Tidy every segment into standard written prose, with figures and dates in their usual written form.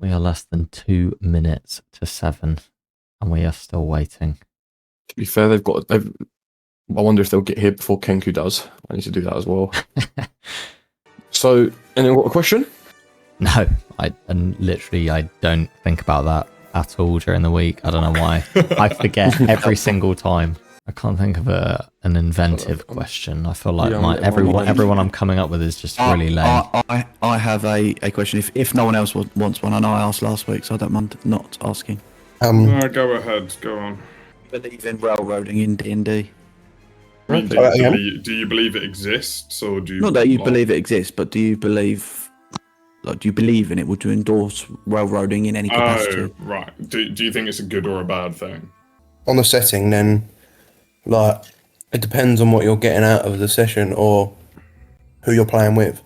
We are less than 2 minutes to 7, and we are still waiting. To be fair, I wonder if they'll get here before Kenku does. I need to do that as well. So, anyone got a question? No, I don't think about that at all during the week. I don't know why. I forget every single time. I can't think of an inventive question. I feel like everyone I'm coming up with is just really lame. I have a question. If no one else wants one, I know I asked last week, so I don't mind not asking. Go ahead, go on. Believe in railroading in D&D? I mean, do you believe it exists, or do you? Not that you believe it exists, but do you believe in it? Would you endorse railroading in any capacity? Oh, right. Do you think it's a good or a bad thing? On the setting, then, like, it depends on what you're getting out of the session or who you're playing with.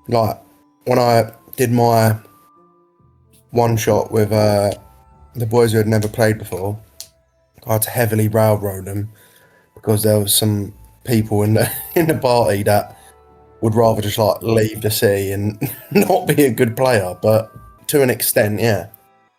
Like, when I did my one shot with the boys who had never played before, I had to heavily railroad them because there was some people in the party that would rather just like leave the city and not be a good player. But to an extent, yeah.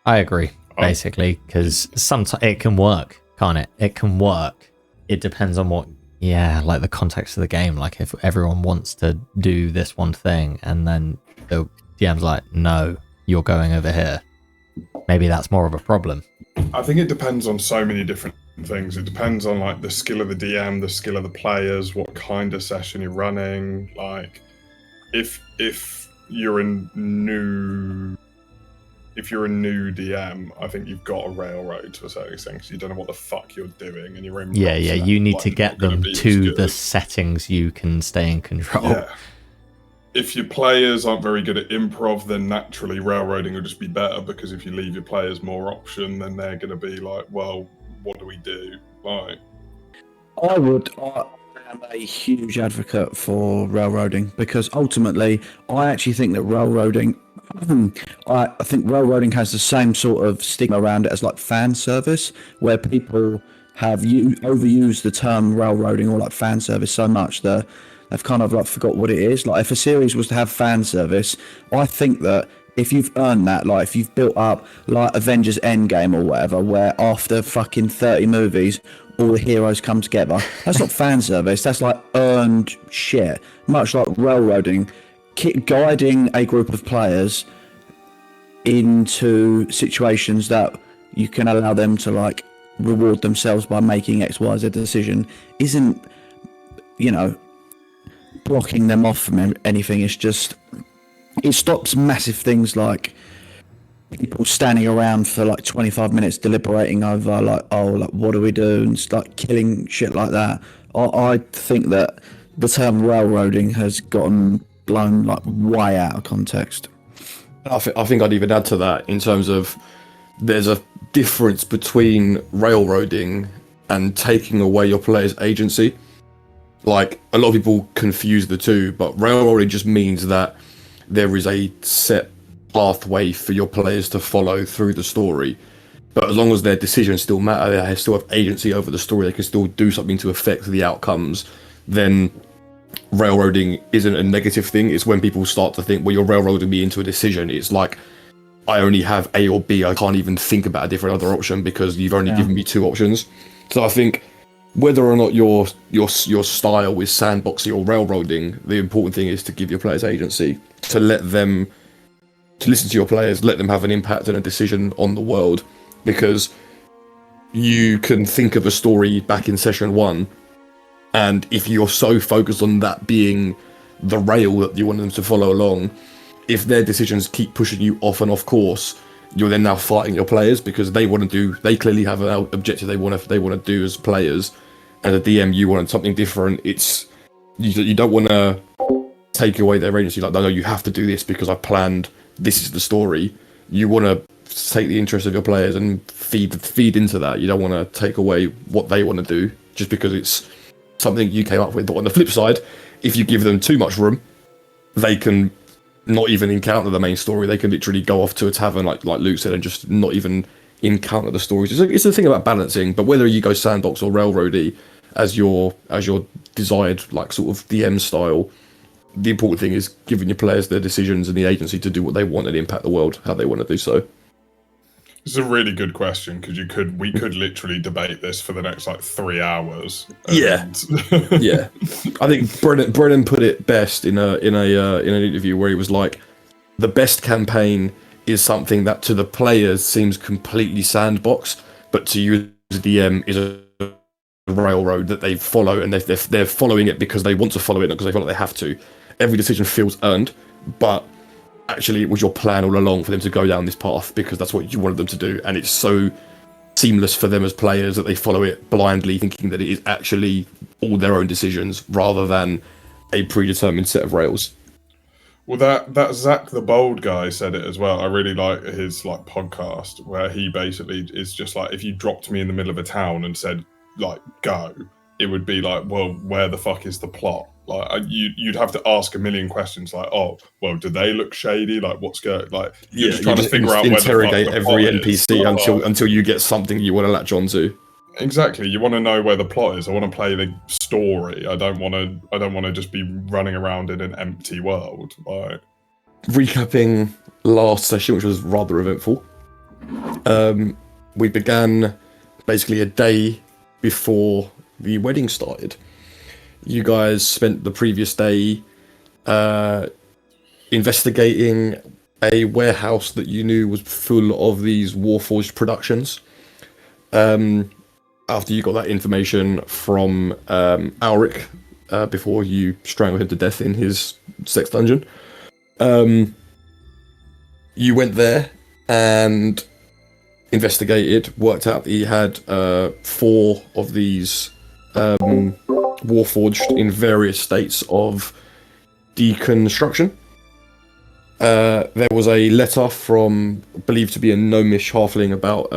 I agree, basically, because sometimes it can work, can't it? It can work. It depends on like the context of the game. Like if everyone wants to do this one thing and then the DM's like, no, you're going over here. Maybe that's more of a problem. I think it depends on so many different things. It depends on like the skill of the DM, the skill of the players, what kind of session you're running. Like if you're a new DM, I think you've got a railroad to a certain extent because you don't know what the fuck you're doing and you're in. Yeah, you need to get them to the settings you can stay in control. Yeah. If your players aren't very good at improv, then naturally railroading will just be better because if you leave your players more option, then they're going to be like, well, what do we do? Like, I am a huge advocate for railroading because ultimately I actually think that railroading I think railroading has the same sort of stigma around it as like fan service, where people have overused the term railroading or like fan service so much that they've kind of like forgot what it is. Like if a series was to have fan service, I think that if you've earned that, like if you've built up like Avengers Endgame or whatever, where after fucking 30 movies all the heroes come together, that's not fan service, that's like earned shit. Much like railroading, guiding a group of players into situations that you can allow them to like reward themselves by making XYZ decision isn't, blocking them off from anything. It's just, it stops massive things like people standing around for like 25 minutes deliberating over like, what do we do, and like killing shit like that. I think that the term railroading has gotten blown like way out of context. I think I'd even add to that in terms of there's a difference between railroading and taking away your player's agency. Like, a lot of people confuse the two, but railroading just means that there is a set pathway for your players to follow through the story. But as long as their decisions still matter, they still have agency over the story, they can still do something to affect the outcomes, then railroading isn't a negative thing. It's when people start to think, well, you're railroading me into a decision. It's like, I only have A or B, I can't even think about a different other option because you've only given me two options. So I think whether or not your style is sandboxing or railroading, the important thing is to give your players agency, to listen to your players, let them have an impact and a decision on the world, because you can think of a story back in session 1, and if you're so focused on that being the rail that you want them to follow along, if their decisions keep pushing you off and off course, you're then now fighting your players because they clearly have an objective they want to do as players. As a DM, you want something different. You don't want to take away their agency. Like, no, you have to do this because I planned. This is the story. You want to take the interest of your players and feed into that. You don't want to take away what they want to do just because it's something you came up with. But on the flip side, if you give them too much room, they can not even encounter the main story. They can literally go off to a tavern, like Luke said, and just not even encounter the stories. It's the thing about balancing. But whether you go sandbox or railroady as your desired like sort of DM style, the important thing is giving your players their decisions and the agency to do what they want and impact the world how they want to do so. It's a really good question because we could literally debate this for the next like 3 hours. Yeah. I think Brennan put it best in an interview where he was like, the best campaign is something that to the players seems completely sandboxed, but to you as a DM is a railroad that they follow, and they're following it because they want to follow it, not because they feel like they have to. Every decision feels earned, but actually it was your plan all along for them to go down this path because that's what you wanted them to do, and it's so seamless for them as players that they follow it blindly, thinking that it is actually all their own decisions rather than a predetermined set of rails. Well, that Zach the Bold guy said it as well. I really like his like podcast where he basically is just like, if you dropped me in the middle of a town and said like go, it would be like, well, where the fuck is the plot? Like you'd have to ask a million questions like, oh, well, do they look shady? Like what's going? Like you're just trying to figure out interrogate where the every plot NPC is. until you get something you want to latch onto. Exactly. You want to know where the plot is. I want to play the story. I don't want to just be running around in an empty world. Like, recapping last session, which was rather eventful. We began basically a day before the wedding started. You guys spent the previous day investigating a warehouse that you knew was full of these Warforged productions. After you got that information from Alric, before you strangled him to death in his sex dungeon, you went there and investigated, worked out that he had 4 of these Warforged in various states of deconstruction. There was a letter from believed to be a gnomish halfling about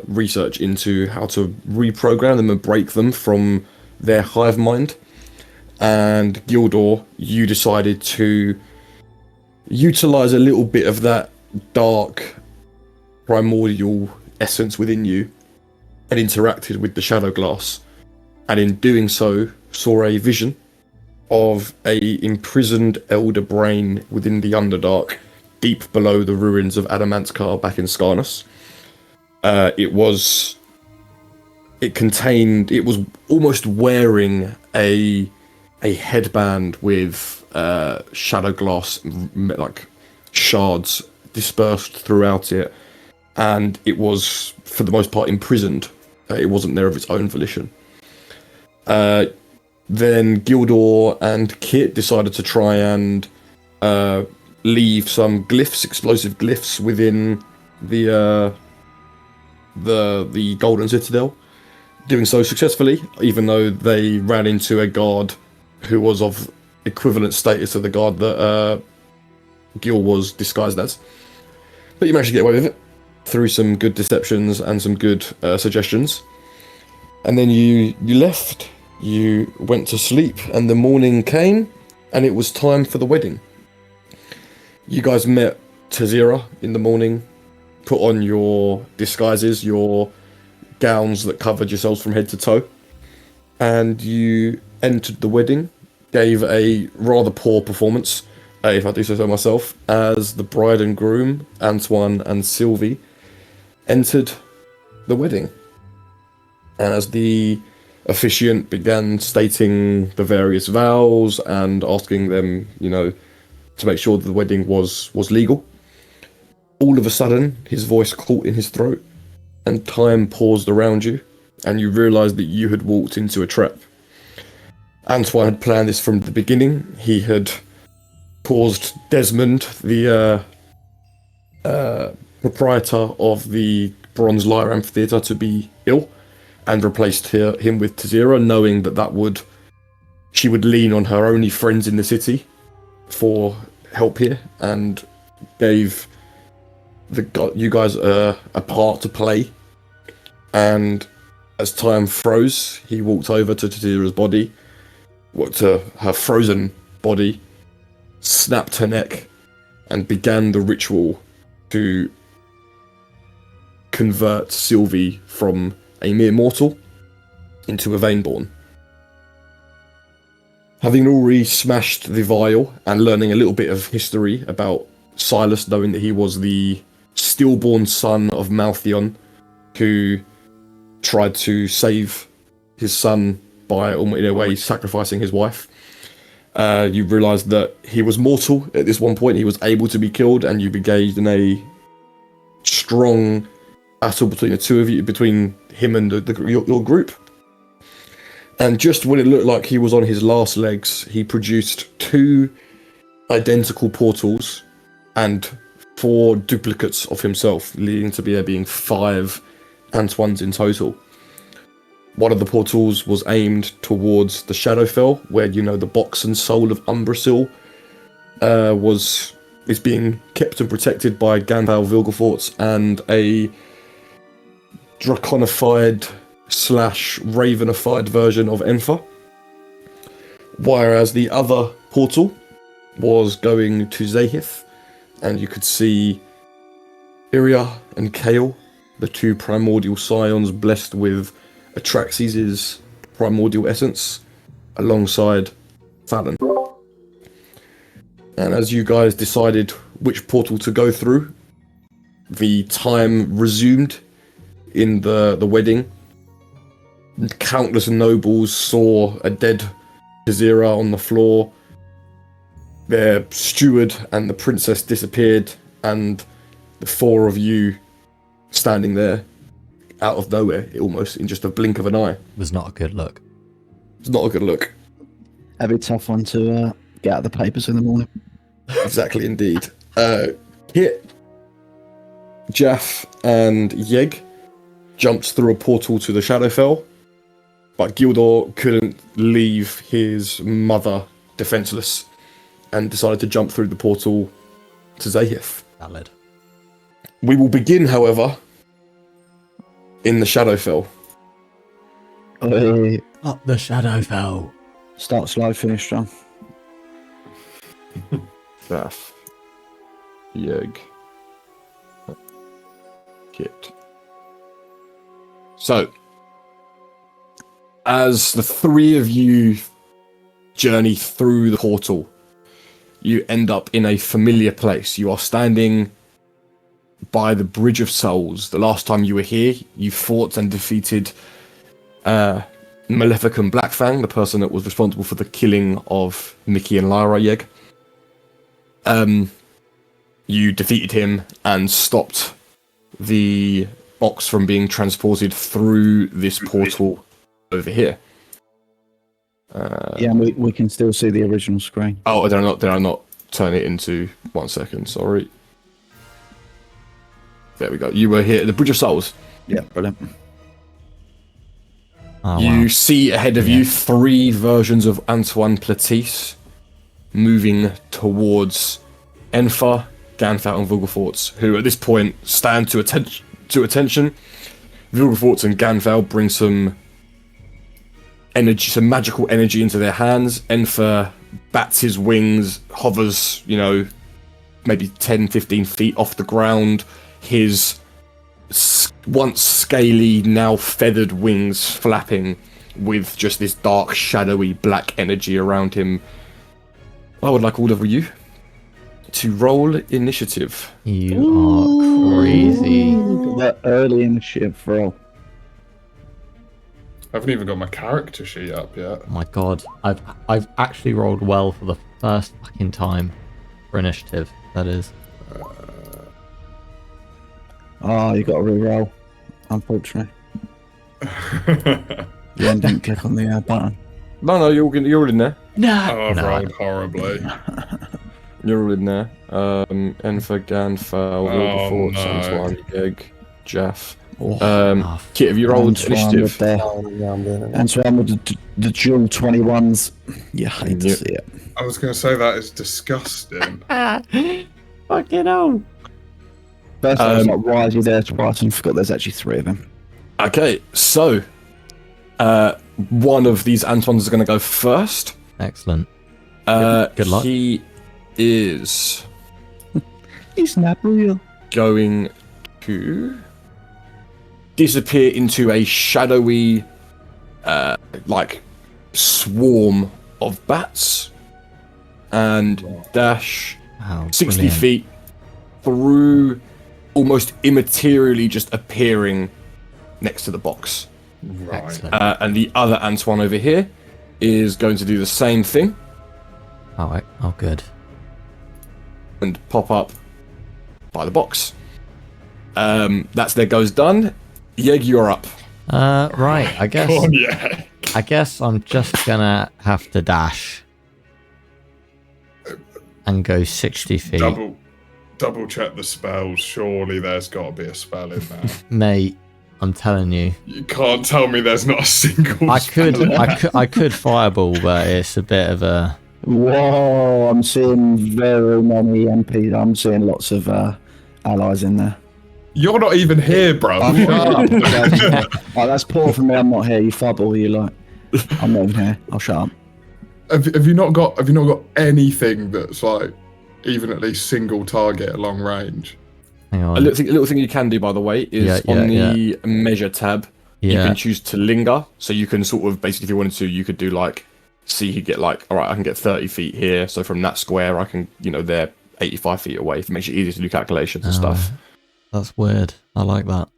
research into how to reprogram them and break them from their hive mind. And GILDOR, you decided to utilize a little bit of that dark primordial essence within you and interacted with the shadow glass, and in doing so saw a vision of a imprisoned elder brain within the Underdark, deep below the ruins of Adamantskar back in Skarnus. It was almost wearing a headband with shadow glass like shards dispersed throughout it, and it was for the most part imprisoned. It wasn't there of its own volition. Then GILDOR and Kit decided to try and leave some glyphs, explosive glyphs, within the Golden Citadel. Doing so successfully, even though they ran into a guard who was of equivalent status to the guard that Gil was disguised as. But you managed to get away with it through some good deceptions and some good suggestions. And then you left. You went to sleep, and the morning came, and it was time for the wedding. You guys met Tazira in the morning, put on your disguises, your gowns that covered yourselves from head to toe, and you entered the wedding, gave a rather poor performance, if I do so myself, as the bride and groom, Antoine and Sylvie, entered the wedding. And as the officiant began stating the various vows and asking them, to make sure that the wedding was legal, all of a sudden his voice caught in his throat and time paused around you, and you realised that you had walked into a trap. Antoine had planned this from the beginning. He had caused Desmond, the proprietor of the Bronze Lyre Amphitheatre, to be ill, and replaced him with Tazira, knowing that she would lean on her only friends in the city for help here, and gave you guys a part to play. And as time froze, he walked over to Tazira's body, to her frozen body, snapped her neck, and began the ritual to convert Sylvie from a mere mortal into a Vaneborn. Having already smashed the vial and learning a little bit of history about Silas, knowing that he was the stillborn son of Malthion, who tried to save his son by, in a way, sacrificing his wife. You realised that he was mortal at this one point. He was able to be killed, and you engaged in a strong battle between the two of you, between him and your group. And just when it looked like he was on his last legs, he produced 2 identical portals and 4 duplicates of himself, leading to there being 5 Antoines in total. One of the portals was aimed towards the Shadowfell, where the box and soul of Umbrasil is being kept and protected by Ganval Vilgefortz and a draconified / ravenified version of Enfa. Whereas the other portal was going to Zahith, and you could see Iria and Kale, the 2 primordial scions blessed with Atraxes' primordial essence, alongside Fallon. And as you guys decided which portal to go through, the time resumed in the wedding. Countless nobles saw a dead Kazira on the floor. Their steward and the princess disappeared, and the 4 of you standing there out of nowhere, almost in just a blink of an eye. Was not a good look. It's not a good look. That'd be a tough one to get out of the papers in the morning. Exactly, indeed. Kit, Jaff, and Yeg jumped through a portal to the Shadowfell, but Gildor couldn't leave his mother defenseless and decided to jump through the portal to Zahith. Valid. We will begin, however, in the Shadowfell. Up the Shadowfell. Start slow, finish strong. Jaff, Yeg, Kit. So, as the 3 of you journey through the portal, you end up in a familiar place. You are standing by the Bridge of Souls. The last time you were here, you fought and defeated Maleficent Blackfang, the person that was responsible for the killing of Mickey and Lyra Yeg. You defeated him and stopped the box from being transported through this portal over here. Yeah, we can still see the original screen. Oh, did I not turn it into 1 second? Sorry. There we go. You were here at the Bridge of Souls. Yeah, brilliant. Oh, You wow. see ahead of you 3 versions of Antoine Platisse moving towards Enfa, Ganfat, and Vilgefortz, who at this point stand to attention. Vilgefortz and Ganfal bring some energy, some magical energy into their hands. Enfa bats his wings, hovers, maybe 10, 15 feet off the ground. His once scaly, now feathered wings flapping with just this dark, shadowy, black energy around him. I would like all of you to roll initiative. You are crazy. That early initiative roll. I haven't even got my character sheet up yet. Oh my god. I've actually rolled well for the first fucking time for initiative, that is. Oh, you got to re-roll. Unfortunately. Yeah, didn't click on the button. No, you're all in there. No. Oh, I've No, rolled horribly. You're all in there. Enfa, Ganfal, Vilgefortz, no. Antoine, Yeg, Jaff. Oh, Kit, have you rolled Antoine initiative? with the, I'm doing it. Antoine with the dual 21s. You hate to Yep. see it. I was going to say that is disgusting. fucking hell. First, I was like, why is he there twice? And forgot there's actually 3 of them. Okay, so one of these Antoines is going to go first. Excellent. Good luck. He is He's not real. going to disappear into a shadowy, swarm of bats and dash Oh, 60 brilliant. feet through, almost immaterially just appearing next to the box. Right. Excellent. And the other Antoine over here is going to do the same thing Oh, good. and pop up by the box. That's their goes done. Yeg, you're up. Right. I guess. Go on, yeah. I guess I'm just gonna have to dash and go 60 feet. Double check the spells. Surely there's got to be a spell in there. Mate, I'm telling you. You can't tell me there's not a single. I spell could, in I could fireball, but it's a bit of a. Whoa, I'm seeing very many MPs. I'm seeing lots of allies in there. You're not even here, bro. Oh, that's poor for me. I'm not here. You fub all you like. I'm not even here. I'll shut up. Have you not got anything that's like even at least single target at long range? Hang on. A little thing you can do, by the way, is on the measure tab, you Yeah. can choose to linger. So you can sort of, basically, if you wanted to, you could do like, see, you get like, all right, I can get 30 feet here. So from that square, I can, they're 85 feet away. It makes it easier to do calculations and stuff. That's weird. I like that.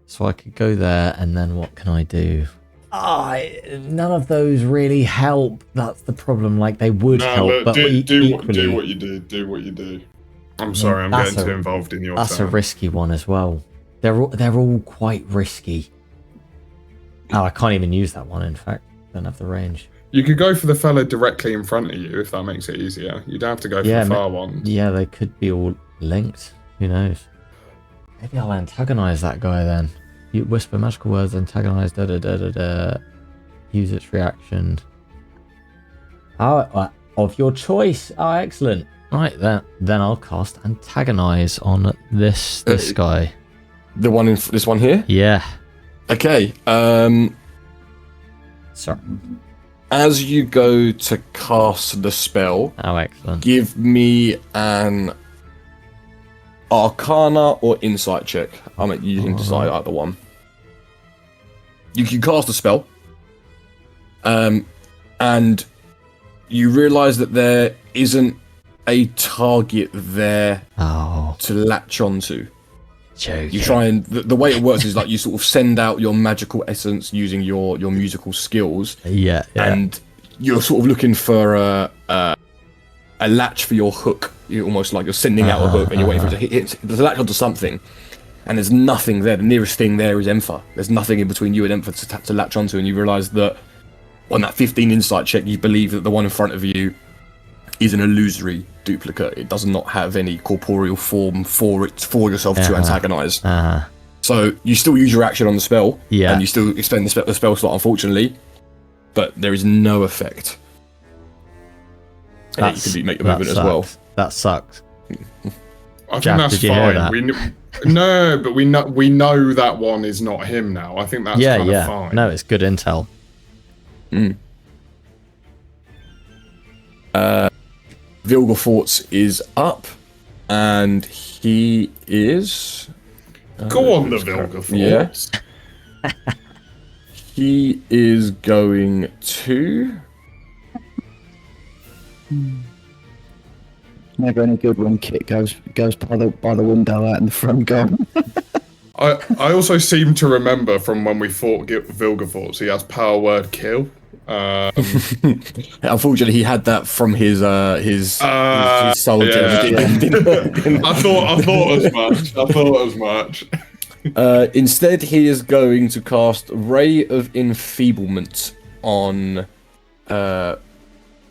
So I could go there, and then what can I do? None of those really help. That's the problem. Like, they would help, but do equally, what you do. Do what you do. I'm sorry, I'm That's getting a- too involved in your that's a turn. risky one as well. They're all quite risky. Oh, I can't even use that one. In fact, don't have the range. You could go for the fella directly in front of you if that makes it easier. You don't have to go for Yeah, the far ones. Yeah, they could be all linked. Who knows? Maybe I'll antagonize that guy then. You whisper magical words, antagonize, da da da da da. Use its reaction. Oh, of your choice. Oh, excellent. Right, then I'll cast antagonize on this guy. The one in this one here? Yeah. Okay. Sorry. As you go to cast the spell, Oh, excellent. give me an Arcana or Insight check. You can decide either one. You can cast a spell, and you realise that there isn't a target there Oh, to latch onto. joking. You try and the way it works is like you sort of send out your magical essence using your musical skills, Yeah. and you're sort of looking for a latch for your hook. You're almost like you're sending out a hook and you're waiting for it to hit. There's a latch onto something, and there's nothing there. The nearest thing there is Empha. There's nothing in between you and Empha to latch onto, and you realise that on that 15 insight check, you believe that the one in front of you is an illusory duplicate. It does not have any corporeal form for yourself to antagonise. So you still use your action on the spell, Yeah. and you still expend the spell slot, unfortunately, but there is no effect. And you can make your movement as well. That sucks. I think Jaff, that's did you hear fine. that? No, but we know that one is not him now. I think that's kind of fine. No, it's good intel. Vilgefortz is up, and he is... Go on, the Vilgefortz. Yeah. He is going to... Never any good when Kit goes by the window out in the front garden. I also seem to remember from when we fought Vilgefortz, he has power word kill. Unfortunately, he had that from his soldier. Yeah. I thought as much. Instead, he is going to cast Ray of Enfeeblement on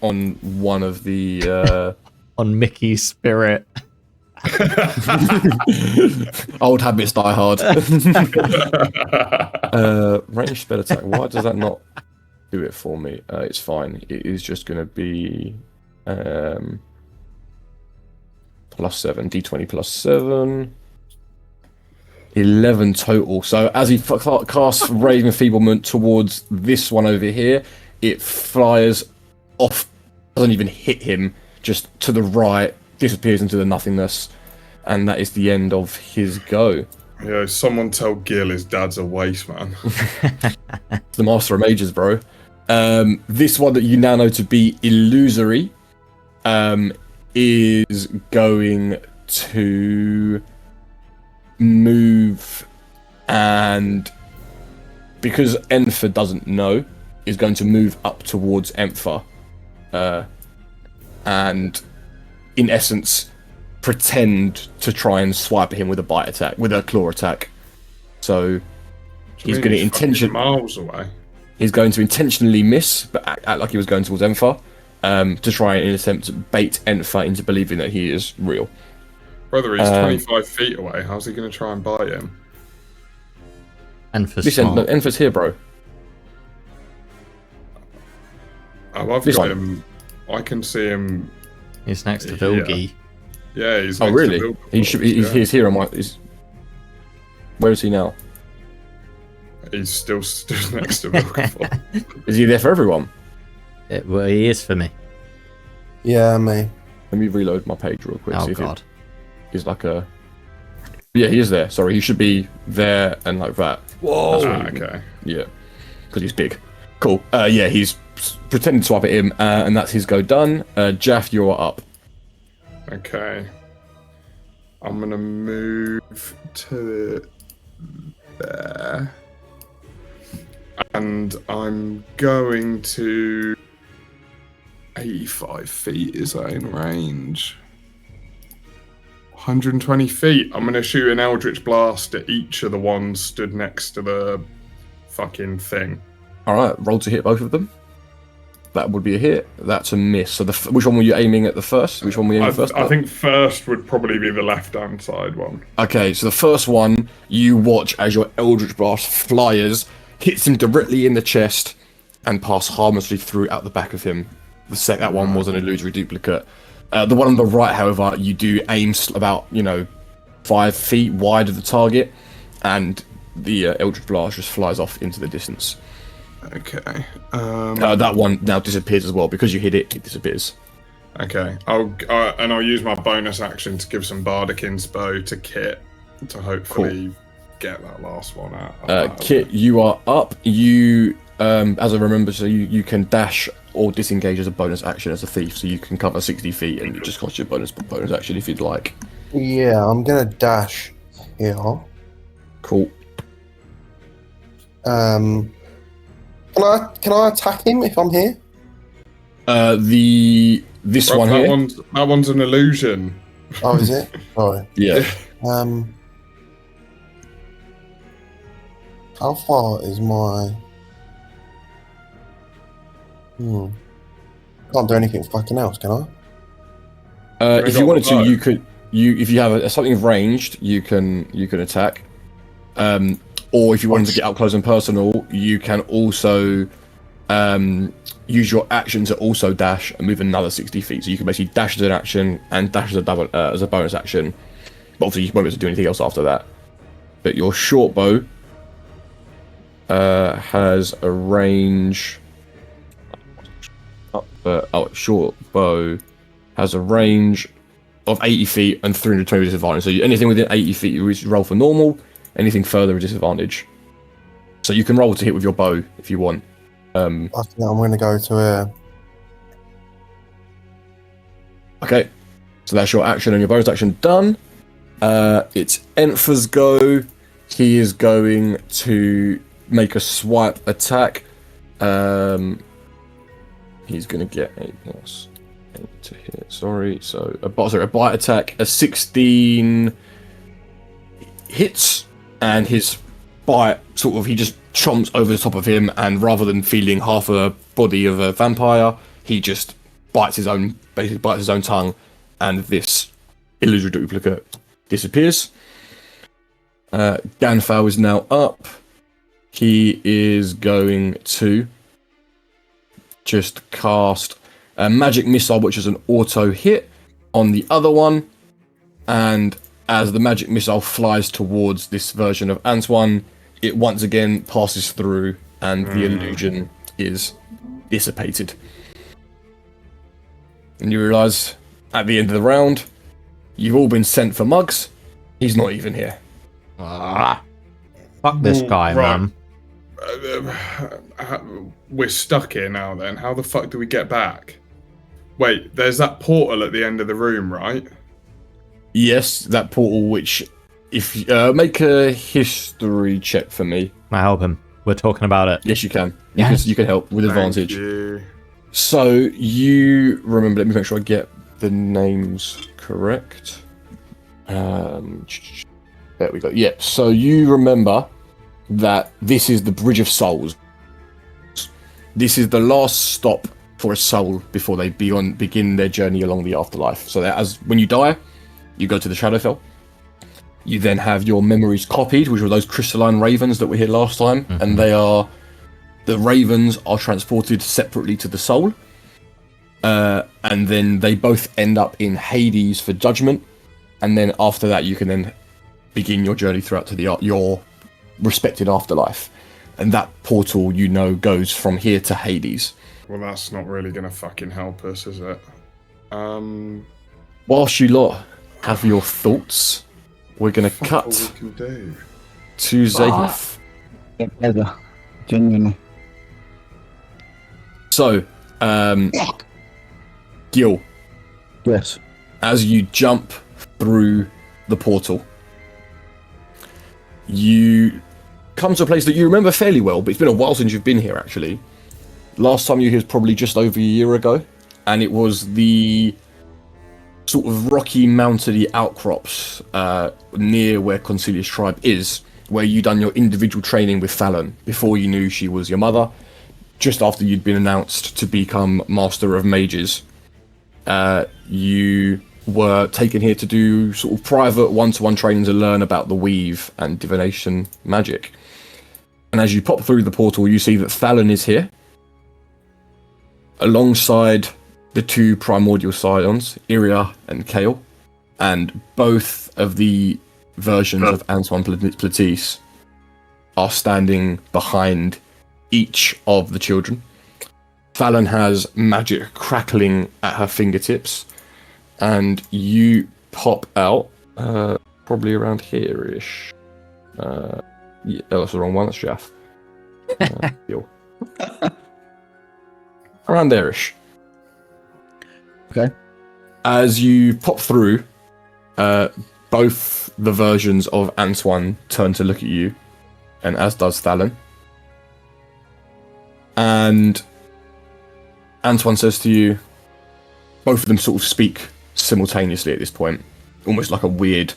one of the On Mickey's spirit. old habits die hard. Range spell attack. Why does that not do it for me? It's fine. It is just going to be +7, d20 +7. 11 total. So as he casts Ray of Enfeeblement towards this one over here, it flies off, doesn't even hit him, just to the right, disappears into the nothingness, and that is the end of his go. Someone tell Gil his dad's a waste man. The Master of Mages, bro. This one that you now know to be illusory is going to move, and because Enfer doesn't know, is going to move up towards Enfer, and in essence pretend to try and swipe at him with a bite attack, with a claw attack. So he's going to He's going to intentionally miss, but act like he was going towards Enfer, to try and in a sense bait Enfer into believing that he is real. Brother, he's 25 feet away. How's he going to try and bite him? Enfer's Listen, smart. Enfer's here, bro. Oh, I've This got one. him. I can see him. He's next to Vilgi. Yeah, he's. Oh, next really? To He's here on my. Where is he now? He's still next to Vilgafor. Is he there for everyone? Well, he is for me. Yeah, me. Let me reload my page real quick. Oh, see if God. he's like a. Yeah, he is there. Sorry, he should be there and like that. Whoa. Okay. Yeah, because he's big. Cool. Yeah, he's pretending to swipe at him, and that's his go done. Jaff, you're up. Okay. I'm gonna move to there. And I'm going to 85 feet is that in range? 120 feet. I'm going to shoot an Eldritch Blast at each of the ones stood next to the fucking thing. All right, roll to hit both of them. That would be a hit. That's a miss. So which one were you aiming at the first? Which one were you aiming first? I think first would probably be the left-hand side one. Okay, so the first one, you watch as your Eldritch Blast flyers, hits him directly in the chest, and pass harmlessly through out the back of him. That one was an illusory duplicate. The one on the right, however, you do aim about 5 feet wide of the target, and the Eldritch Blast just flies off into the distance. Okay. That one now disappears as well because you hit it. It disappears. Okay. I'll use my bonus action to give some Bardic Inspo to Kit to hopefully get that last one out. Kit, you are up. You, as I remember, so you can dash or disengage as a bonus action as a thief, so you can cover 60 feet, and it just costs you a bonus action if you'd like. Yeah, I'm gonna dash here. Cool. Can I attack him if I'm here? This Bro, one here. That one's an illusion. Oh, is it? Sorry. Yeah. How far is my? Can't do anything fucking else, can I? If you wanted to, you could. If you have something ranged, you can attack. Or if you wanted to get up close and personal, you can also use your action to also dash and move another 60 feet. So you can basically dash as an action and dash as a bonus action. But obviously you won't be able to do anything else after that. But your short bow has a range. Short bow has a range of 80 feet and 320 disadvantage. So anything within 80 feet, you roll for normal. Anything further, a disadvantage. So you can roll to hit with your bow if you want. I think I'm going to go to here. Okay, so that's your action and your bonus action done. It's Enfer's go. He is going to make a swipe attack. He's going to get 8 plus 8 to hit. Sorry, so a bite attack. A 16 hits, and his bite he just chomps over the top of him, and rather than feeling half a body of a vampire, he just bites his own tongue, and this illusory duplicate disappears. Ganfao is now up. He is going to just cast a magic missile, which is an auto hit on the other one, and as the magic missile flies towards this version of Antoine, it once again passes through, and the illusion is dissipated. And you realise, at the end of the round, you've all been sent for mugs. He's not even here. Fuck this guy, Right. man. we're stuck here now. Then how the fuck do we get back? Wait, there's that portal at the end of the room, right? Yes, that portal. Which, if make a history check for me. I help him. We're talking about it. Yes, you can. Yes. You can help with Thank advantage. you. So you remember? Let me make sure I get the names correct. There we go. Yeah. So you remember that this is the Bridge of Souls. This is the last stop for a soul before they begin their journey along the afterlife. So that as when you die, you go to the Shadowfell. You then have your memories copied, which were those crystalline ravens that were here last time, and the ravens are transported separately to the soul, and then they both end up in Hades for judgment, and then after that you can then begin your journey throughout to your respected afterlife, and that portal goes from here to Hades. Well, that's not really gonna fucking help us, is it? Whilst you lot have your thoughts, we're gonna Fuck all cut we can do. to JAFF. Together. Genuinely. So, Gil, Yes. as you jump through the portal, you come to a place that you remember fairly well, but it's been a while since you've been here, actually. Last time you were here was probably just over a year ago, and it was the sort of rocky, mountainy outcrops near where Concilia's tribe is, where you done your individual training with Fallon before you knew she was your mother, just after you'd been announced to become Master of Mages. You were taken here to do sort of private one-to-one training to learn about the weave and divination magic. And as you pop through the portal, you see that Fallon is here, alongside the two primordial scions, Iria and Kale, and both of the versions of Antoine Platisse are standing behind each of the children. Fallon has magic crackling at her fingertips, and you pop out probably around here-ish. Yeah, that's the wrong one, that's Jeff. Around there-ish. Okay. As you pop through, both the versions of Antoine turn to look at you, and as does Fallon. And Antoine says to you, both of them sort of speak simultaneously at this point, almost like a weird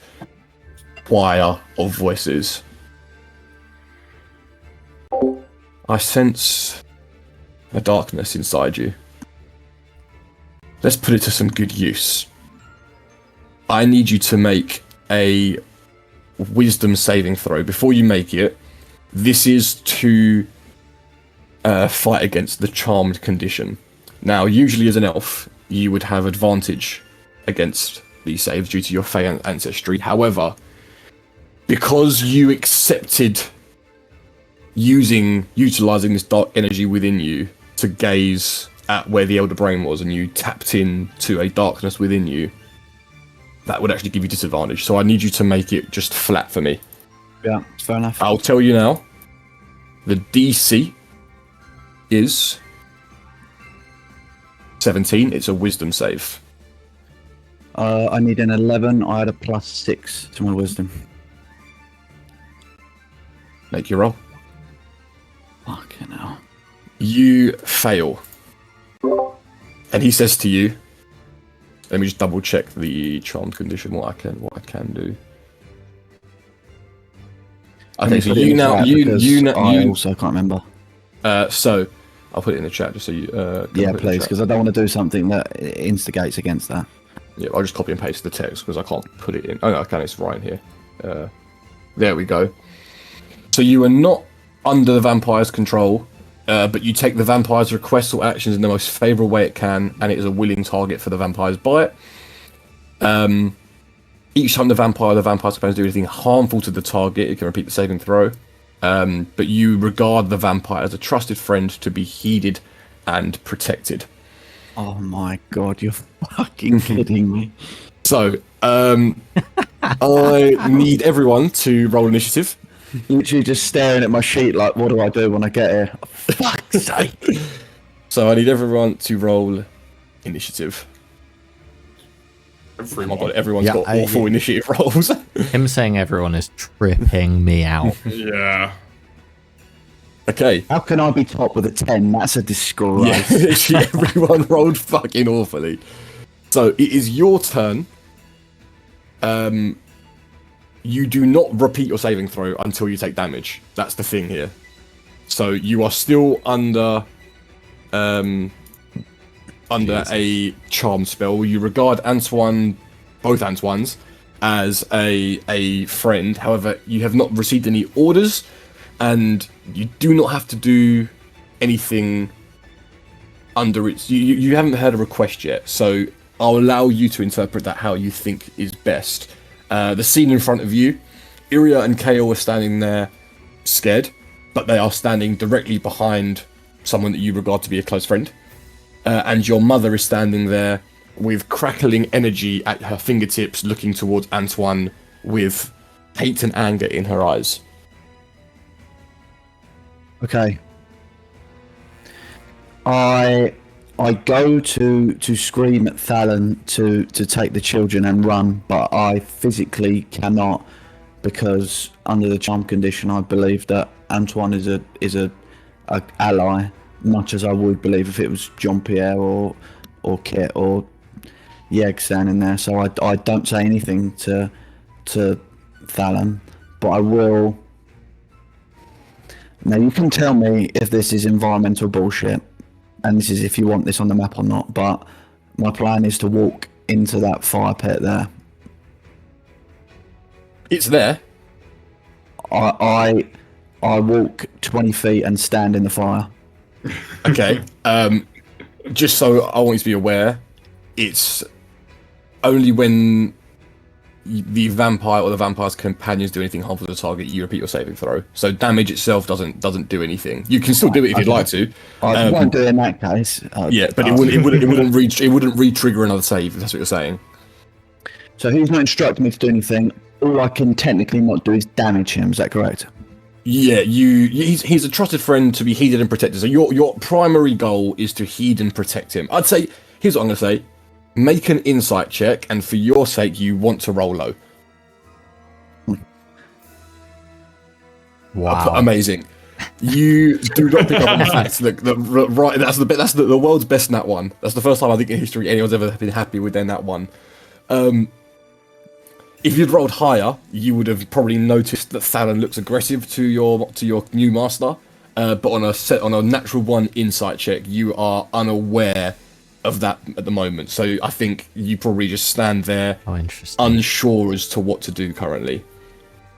choir of voices. I sense a darkness inside you. Let's put it to some good use. I need you to make a wisdom saving throw. Before you make it, this is to fight against the charmed condition. Now, usually as an elf, you would have advantage against these saves due to your Fey ancestry. However, because you accepted utilizing this dark energy within you to gaze at where the Elder Brain was, and you tapped into a darkness within you, that would actually give you disadvantage. So I need you to make it just flat for me. Yeah, fair enough. I'll tell you now. The DC is 17. It's a wisdom save. I need an 11. I had a +6 to my wisdom. Make your roll. Fucking hell. You fail. And he says to you, let me just double check the charmed condition, what I can do. Okay, so you now I also can't remember. So I'll put it in the chat just so you Yeah, please, because I don't want to do something that instigates against that. Yeah, I'll just copy and paste the text because I can't put it in. Oh no, I can, it's right in here. There we go. So you are not under the vampire's control, but you take the vampire's requests or actions in the most favourable way it can, and it is a willing target for the vampire's bite. Each time the vampire's supposed to do anything harmful to the target, it can repeat the saving throw. But you regard the vampire as a trusted friend to be heeded and protected. Oh my god, you're fucking kidding me. So, I need everyone to roll initiative. literally just staring at my sheet like, what do I do when I get here? Fuck's sake. So I need everyone to roll initiative. Oh my god, everyone's got awful initiative rolls. Him saying everyone is tripping me out. Yeah. Okay. How can I be top with a 10? That's a disgrace. Yeah, literally everyone rolled fucking awfully. So it is your turn. You do not repeat your saving throw until you take damage. That's the thing here. So you are still under a charm spell. You regard Antoine, both Antoines, as a friend. However, you have not received any orders, and you do not have to do anything under it. You haven't heard a request yet, so I'll allow you to interpret that how you think is best. The scene in front of you, Iria and Kale are standing there scared, but they are standing directly behind someone that you regard to be a close friend. And your mother is standing there with crackling energy at her fingertips, looking towards Antoine with hate and anger in her eyes. Okay. I go to scream at Thalen to take the children and run, but I physically cannot, because under the charm condition, I believe that Antoine is a ally, much as I would believe if it was Jean-Pierre or Kit or Yeg standing there. So I don't say anything to Thalen, but I will. Now you can tell me if this is environmental bullshit, and this is if you want this on the map or not, but my plan is to walk into that fire pit there. It's there. I walk 20 feet and stand in the fire. Okay. Just so I want you to be aware, it's only when the vampire or the vampire's companions do anything harmful to the target, you repeat your saving throw. So damage itself doesn't do anything. You can still do it if you'd like to. I won't do it in that case. Yeah, but it wouldn't re-trigger another save, if that's what you're saying. So he's not instructing me to do anything. All I can technically not do is damage him. Is that correct? Yeah, he's a trusted friend to be heeded and protected. So your primary goal is to heed and protect him. I'd say, here's what I'm going to say. Make an insight check, and for your sake, you want to roll low. Wow. Amazing. You do not pick up on the fact that that's the world's best nat one. That's the first time I think in history anyone's ever been happy with their nat one. If you'd rolled higher, you would have probably noticed that Thalen looks aggressive to your new master. But on a natural one insight check, you are unaware of that at the moment. So I think you probably just stand there, unsure as to what to do currently.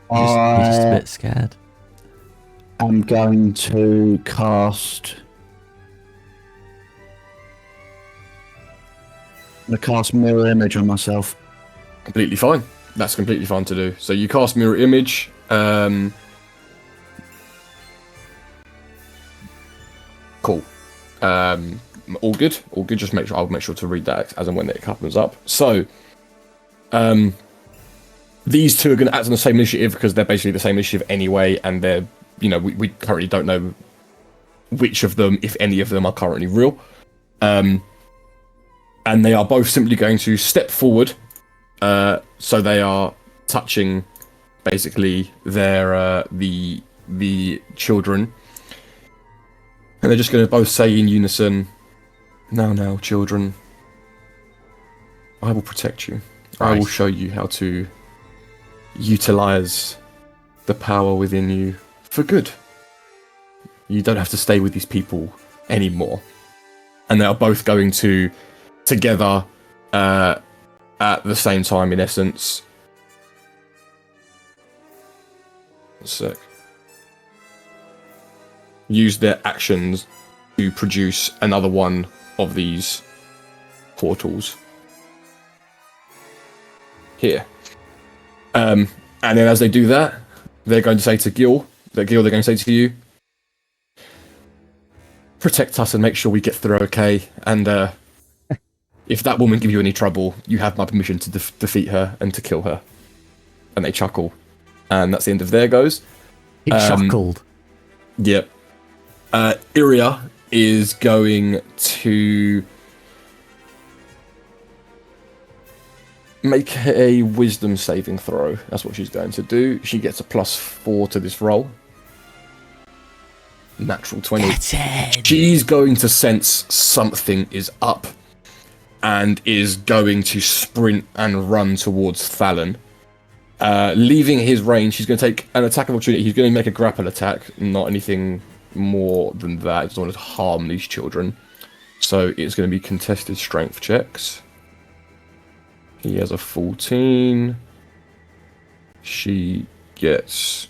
You're just a bit scared. I'm going to cast. I'm going to cast mirror image on myself. Completely fine. That's completely fine to do. So you cast mirror image. Cool. All good. All good. Just I'll make sure to read that as and when it comes up. So, these two are going to act on the same initiative because they're basically the same initiative anyway, and they're, we currently don't know which of them, if any of them, are currently real. And they are both simply going to step forward. So they are touching, basically, their the children, and they're just going to both say in unison, "Now, children, I will protect you. Right. I will show you how to utilize the power within you for good. You don't have to stay with these people anymore." And they are both going to, together, at the same time, in essence. One sec. Use their actions to produce another one of these portals. Here. And then as they do that, they're going to say to Gil, they're going to say to you, "Protect us and make sure we get through okay. And if that woman gives you any trouble, you have my permission to defeat her and to kill her." And they chuckle. And that's the end of their goes. He chuckled. Yep. Iria is going to make a wisdom saving throw. That's what she's going to do. She gets a +4 to this roll. Natural 20. She's going to sense something is up and is going to sprint and run towards Fallon. Leaving his range, he's going to take an attack of opportunity. He's going to make a grapple attack, not anything more than that. He doesn't want to harm these children. So it's going to be contested strength checks. He has a 14. She gets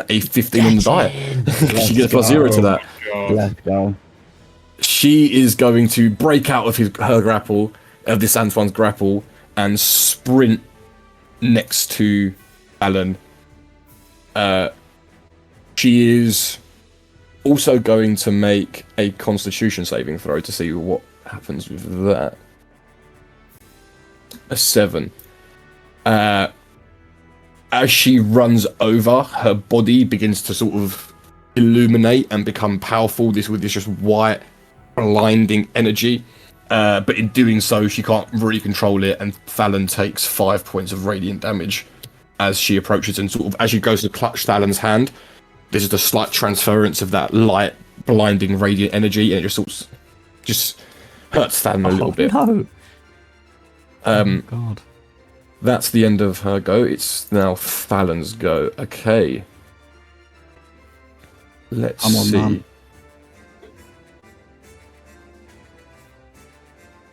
a 15 on the die. She gets +0 to that. Let's go. She is going to break out of her grapple, of this Antoine's grapple, and sprint next to Alan. She is also going to make a Constitution saving throw to see what happens with that. A 7. As she runs over, her body begins to sort of illuminate and become powerful. With this just white, blinding energy. But in doing so, she can't really control it, and Fallon takes 5 points of radiant damage as she approaches, and sort of as she goes to clutch Fallon's hand, there's just a slight transference of that light, blinding radiant energy, and it just sort of just hurts Fallon a little bit. No. God. That's the end of her go. It's now Fallon's go. Okay. Let's see.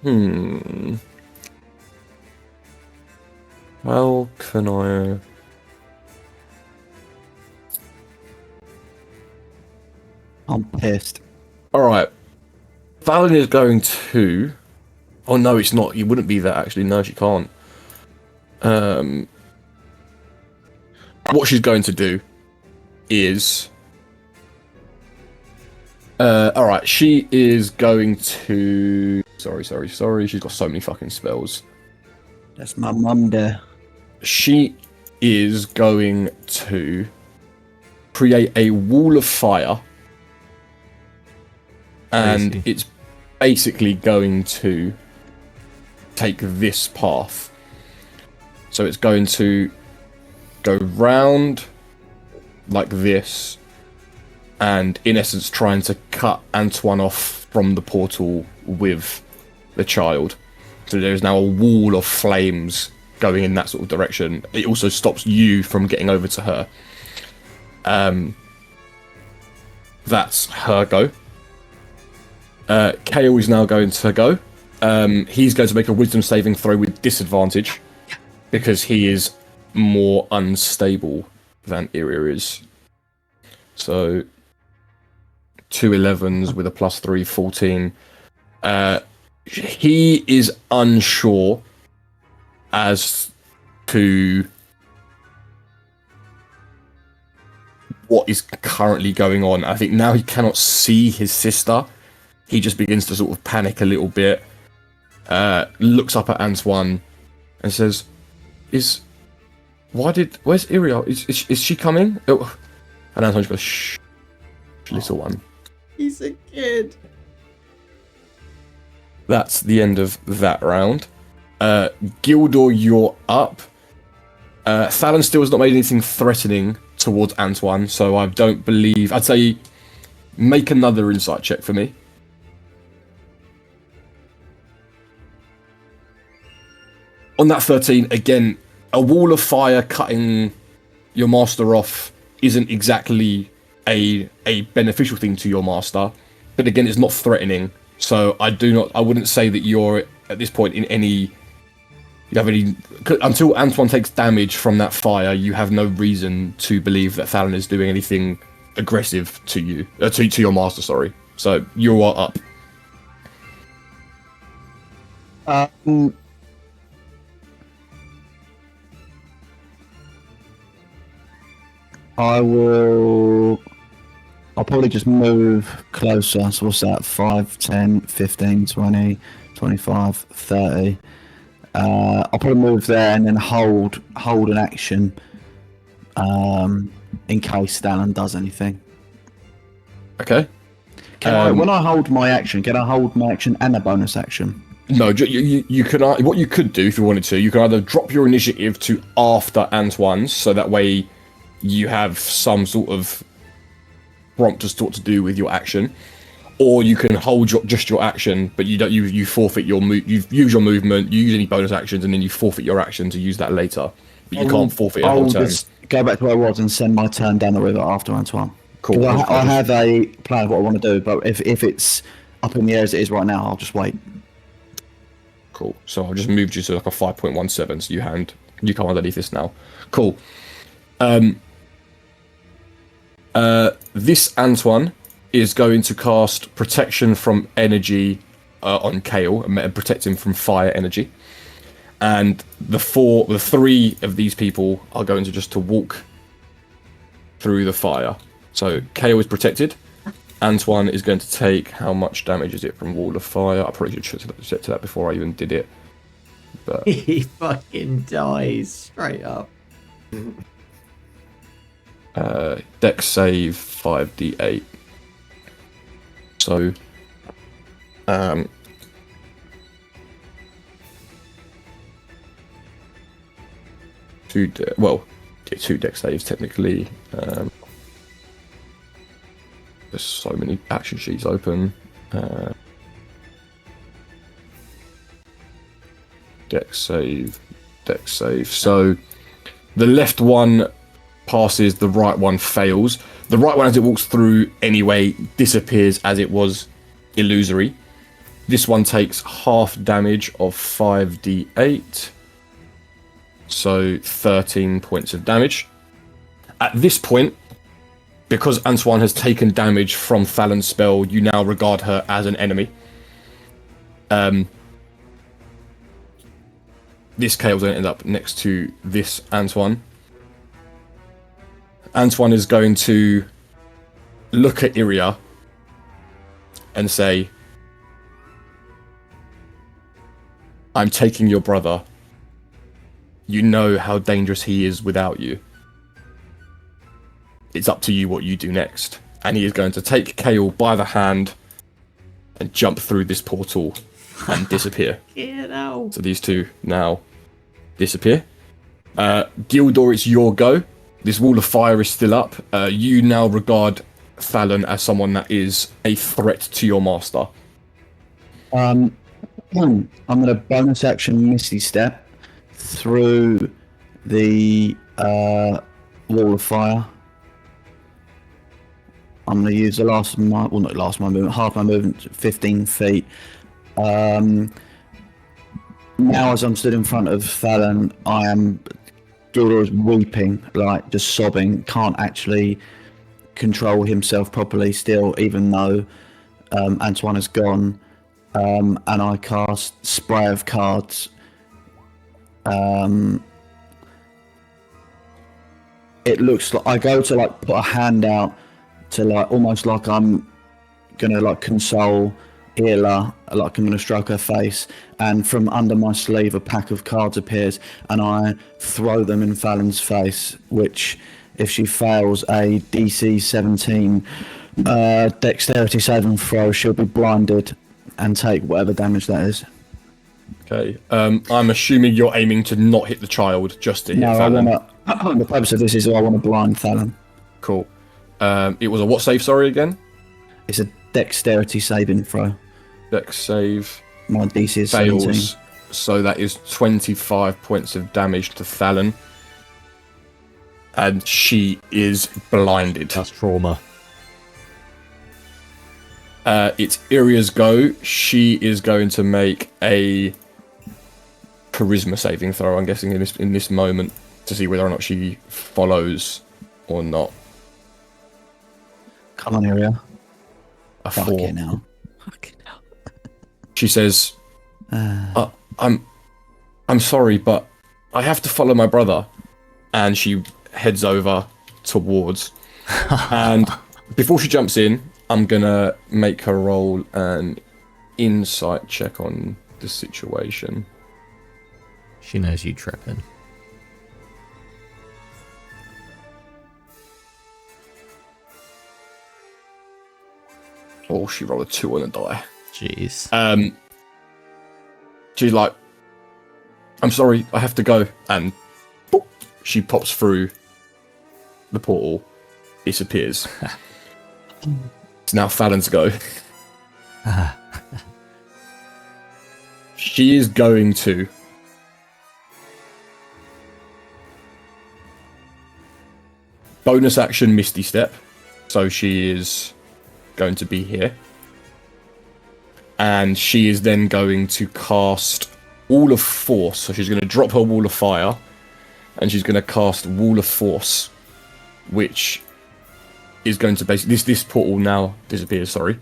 Man. Well, can I... I'm pissed. Alright. Fallon is going to... Oh, no, it's not. You wouldn't be that, actually. No, she can't. What she's going to do is... Alright, she is going to... Sorry. She's got so many fucking spells. That's my mum there. She is going to create a wall of fire. And Crazy. it's basically going to take this path. So it's going to go round like this, and in essence trying to cut Antoine off from the portal with the child. So there's now a wall of flames going in that sort of direction. It also stops you from getting over to her. That's her go. Kale is now going to go. He's going to make a wisdom saving throw with disadvantage because he is more unstable than Iria is. So 2 11s with a +3, 14. He is unsure as to what is currently going on. I think now he cannot see his sister. He just begins to sort of panic a little bit. Looks up at Antoine and says, where's Iria? Is she coming? Oh. And Antoine just goes, shh, little one. He's a kid. That's the end of that round. Gildor, you're up. Fallon still has not made anything threatening towards Antoine, so I don't believe... I'd say make another insight check for me. On that 13, again, a wall of fire cutting your master off isn't exactly a beneficial thing to your master, but again, it's not threatening. So I wouldn't say that you're at this point in any... Until Antoine takes damage from that fire, you have no reason to believe that Fallon is doing anything aggressive to you, to your master, sorry. So you are up. I'll probably just move closer. So what's that? 5, 10, 15, 20, 25, 30. I'll probably move there and then hold an action. in case Dallin does anything. Okay. Can I, when I hold my action, can I hold my action and a bonus action? No, you can. What you could do if you wanted to, you can either drop your initiative to after Antoine's, so that way you have some sort of prompt as to what to do with your action, or you can hold just your action, but you don't. You forfeit your move. You use your movement. You use any bonus actions, and then you forfeit your action to use that later. But you can't forfeit a whole I'll turn. just go back to where I was and send my turn down the river after Antoine. Cool. I have a plan of what I want to do, but if it's up in the air as it is right now, I'll just wait. Cool. So I'll just move you to like a 5.17. So you come underneath this now. Cool. This Antoine is going to cast protection from energy on Kale and protect him from fire energy. And the three of these people are going to just to walk through the fire. So Kale is protected. Antoine is going to take, how much damage is it from Wall of Fire? I probably should set to that before I even did it. But He fucking dies straight up. Dex save 5d8. So, two dex saves technically. There's so many action sheets open. Dex save. So the left one passes, the right one fails. The right one, as it walks through anyway, disappears as it was illusory. This one takes half damage of 5d8. So 13 points of damage. At this point, because Antoine has taken damage from Thalen's spell, you now regard her as an enemy. This Kale's going to end up next to this Antoine. Antoine is going to look at Iria and say, I'm taking your brother. You know how dangerous he is without you. It's up to you what you do next. And he is going to take Kale by the hand and jump through this portal and disappear. Get So these two now disappear. Gildor, it's your go. This wall of fire is still up. You now regard Thalen as someone that is a threat to your master. I'm going to bonus action Misty Step through the wall of fire. I'm going to use half my movement, 15 feet. Now, as I'm stood in front of Thalen, Gildor is weeping, like just sobbing, can't actually control himself properly still, even though Antoine is gone. And I cast Spray of Cards. It looks like I go to like put a hand out to like almost like I'm gonna like console Ela, like I'm gonna stroke her face, and from under my sleeve a pack of cards appears and I throw them in Thalen's face, which if she fails a DC 17 dexterity saving throw, she'll be blinded and take whatever damage that is. Okay. I'm assuming you're aiming to not hit the child, just to hit Thalen. The purpose of this is I want to blind Thalen. Cool. It was a what save, sorry, again? It's a dexterity saving throw. Dex save. My DC is fails, 17. so that is 25 points of damage to Thalen. And she is blinded. That's trauma. It's Iria's go. She is going to make a charisma saving throw, I'm guessing, in this moment, to see whether or not she follows or not. Come on, Iria. A Fuck 4. it now. She says, I'm sorry, but I have to follow my brother. And she heads over towards. And before she jumps in, I'm gonna make her roll an insight check on the situation. She knows you tripping. Oh, she rolled a 2 on a die. Jeez. She's like, I'm sorry, I have to go. And boop, she pops through the portal, disappears. It's now Fallon's go. She is going to bonus action Misty Step. So she is going to be here. And she is then going to cast Wall of Force. So she's going to drop her Wall of Fire. And she's going to cast Wall of Force. Which is going to basically... This portal now disappears, sorry.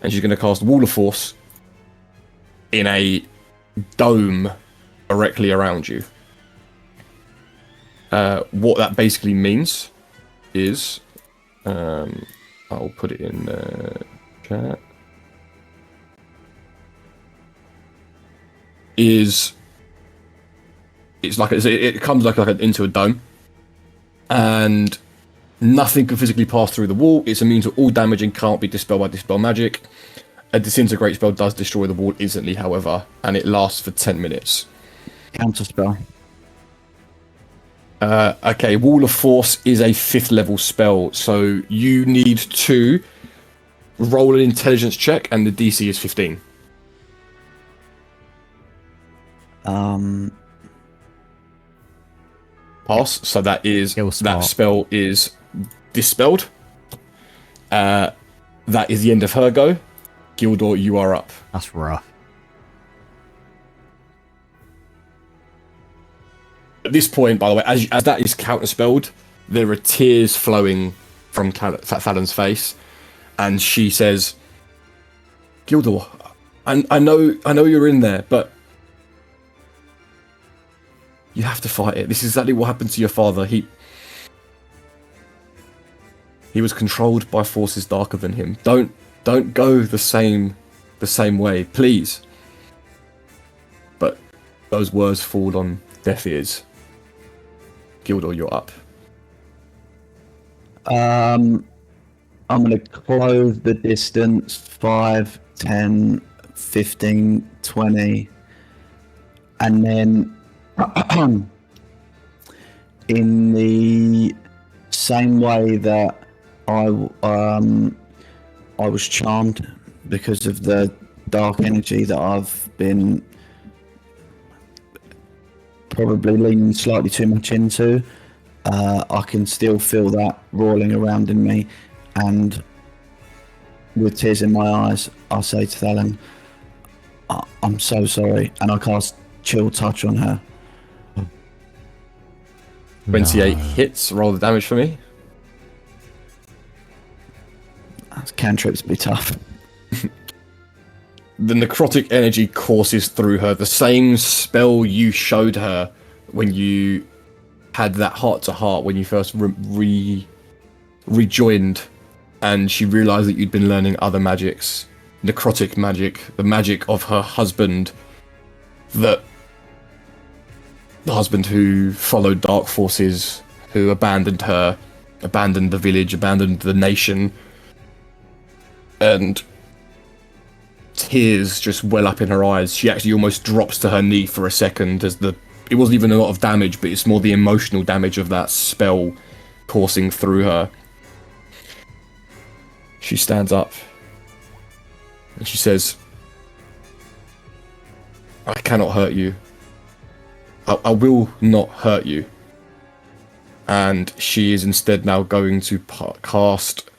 And she's going to cast Wall of Force in a dome directly around you. What that basically means is... I'll put it in the chat. It's like it comes like into a dome, and nothing can physically pass through the wall. It's immune to all damage and can't be dispelled by dispel magic. A disintegrate spell does destroy the wall instantly, however, and it lasts for 10 minutes. Counter spell. Okay, Wall of Force is a 5th level spell, so you need to roll an intelligence check, and the DC is 15. Pass. So that spell is dispelled. That is the end of her go. Gildor, you are up. That's rough. At this point, by the way, as that is counterspelled, there are tears flowing from Fallon's face, and she says, "Gildor, I know you're in there, but you have to fight it. This is exactly what happened to your father. He was controlled by forces darker than him. Don't go the same way, please." But those words fall on deaf ears. Gildor, you're up. I'm going to close the distance 5, 10, 15, 20, and then in the same way that I was charmed because of the dark energy that I've been probably leaning slightly too much into, I can still feel that rolling around in me, and with tears in my eyes, I say to Thelen, I'm so sorry, and I cast Chill Touch on her. 28 hits, roll the damage for me. Cantrips be tough. The necrotic energy courses through her. The same spell you showed her when you had that heart-to-heart, when you first rejoined, and she realised that you'd been learning other magics. Necrotic magic, the magic of her husband, the husband who followed dark forces, who abandoned her, abandoned the village, abandoned the nation, and tears just well up in her eyes. She actually almost drops to her knee for a second as it wasn't even a lot of damage, but it's more the emotional damage of that spell coursing through her. She stands up and she says, "I cannot hurt you. I will not hurt you." And she is instead now going to cast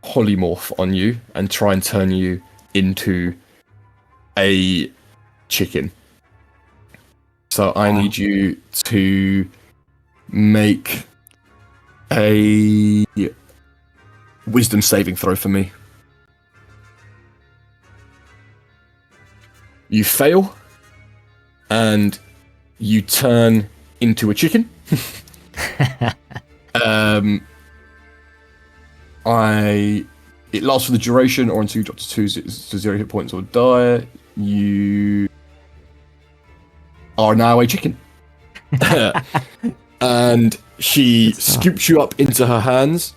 Polymorph on you and try and turn you into a chicken. So I need you to make a wisdom saving throw for me. You fail, and you turn into a chicken. It lasts for the duration, or until you drop to 0 hit points or die. You are now a chicken. And she scoops you up into her hands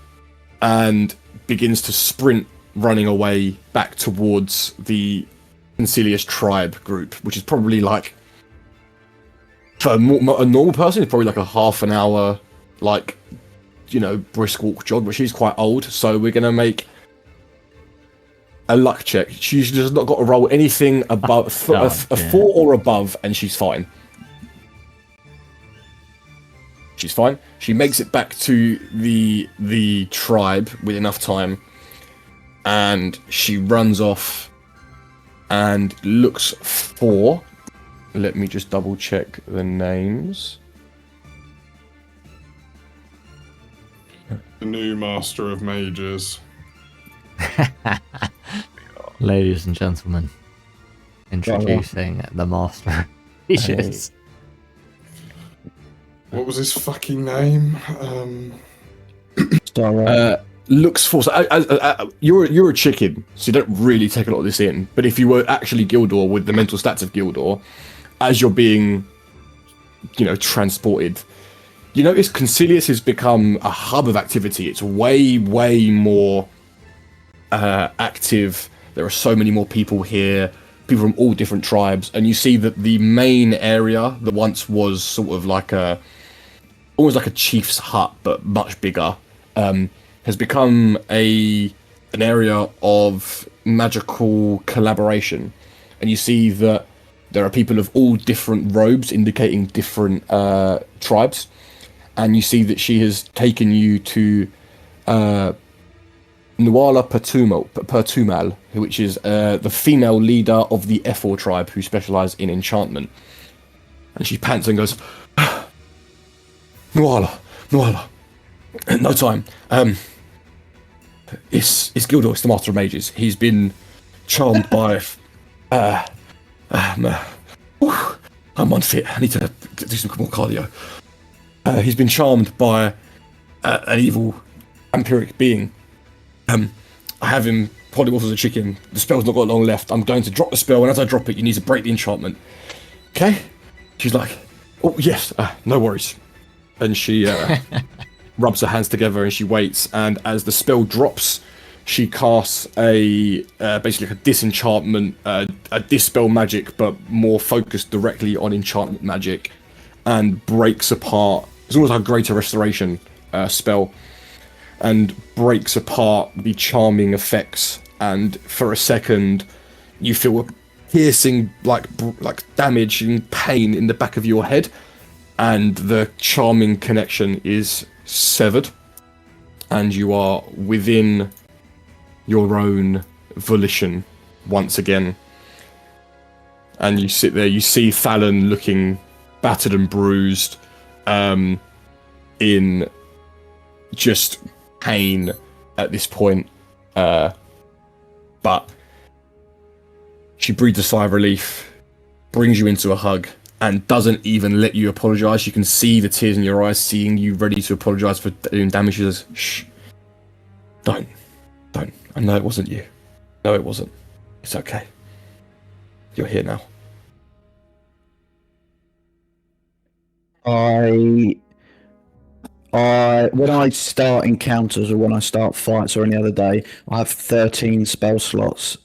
and begins to sprint, running away back towards the Concilious tribe group, which is probably like, for a normal person, it's probably like a half an hour, like, you know, brisk walk jog, but she's quite old, so we're going to make a luck check. She's just not got to roll anything above a 4 or above, and she's fine. She's fine. She makes it back to the tribe with enough time, and she runs off and looks for... Let me just double check the names. The new Master of Mages. Ladies and gentlemen, introducing the Master of Mages. What was his fucking name? Looks for... So, you're a chicken, so you don't really take a lot of this in. But if you were actually GILDOR with the mental stats of GILDOR, as you're being, you know, transported, you notice Concilious has become a hub of activity. It's way, way more active. There are so many more people here, people from all different tribes, and you see that the main area that once was sort of like almost like a chief's hut, but much bigger, has become an area of magical collaboration. And you see that there are people of all different robes indicating different tribes. And you see that she has taken you to Nuala Pertumal, which is the female leader of the Efor tribe who specialise in enchantment. And she pants and goes, Nuala, no time. It's GILDOR, it's the Master of Mages. He's been charmed by... I'm unfit. I need to do some more cardio. He's been charmed by an evil vampiric being. I have him polymorphed as a chicken. The spell's not got long left. I'm going to drop the spell, and as I drop it, you need to break the enchantment. Okay? She's like, oh, yes, no worries. And she rubs her hands together and she waits, and as the spell drops, she casts basically a disenchantment, a dispel magic, but more focused directly on enchantment magic, and breaks apart. It's almost like a greater restoration spell, and breaks apart the charming effects. And for a second, you feel a piercing, like damage and pain in the back of your head, and the charming connection is severed, and you are within your own volition once again. And you sit there, you see Fallon looking battered and bruised, in just pain at this point, but she breathes a sigh of relief, brings you into a hug, and doesn't even let you apologise. You can see the tears in your eyes, seeing you ready to apologise for doing damage. She says, shh, don't. I know it wasn't you. No, it wasn't. It's okay. You're here now. When I start encounters or when I start fights or any other day, I have 13 spell slots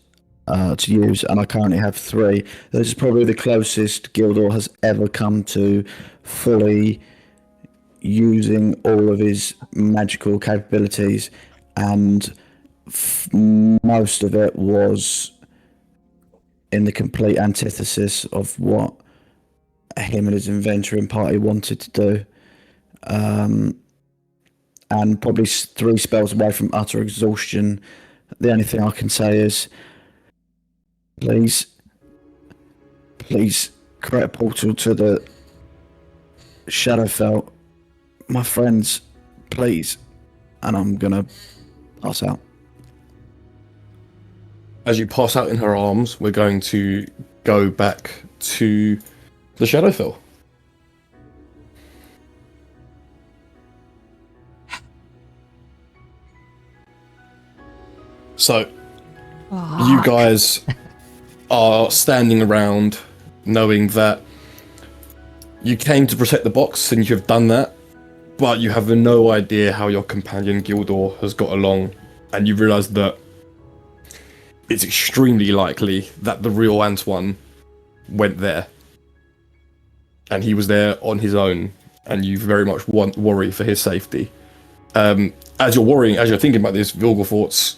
to use, and I currently have 3. This is probably the closest GILDOR has ever come to fully using all of his magical capabilities, and most of it was in the complete antithesis of what him and his adventuring party wanted to do. And probably 3 spells away from utter exhaustion. The only thing I can say is, please create a portal to the Shadowfell, my friends, please. And I'm gonna pass out. As you pass out in her arms, we're going to go back to the Shadowfell. So, you guys are standing around knowing that you came to protect the box and you have done that, but you have no idea how your companion GILDOR has got along and you realise that it's extremely likely that the real Antoine went there, and he was there on his own, and you very much worry for his safety. As you're thinking about this, Vilgefortz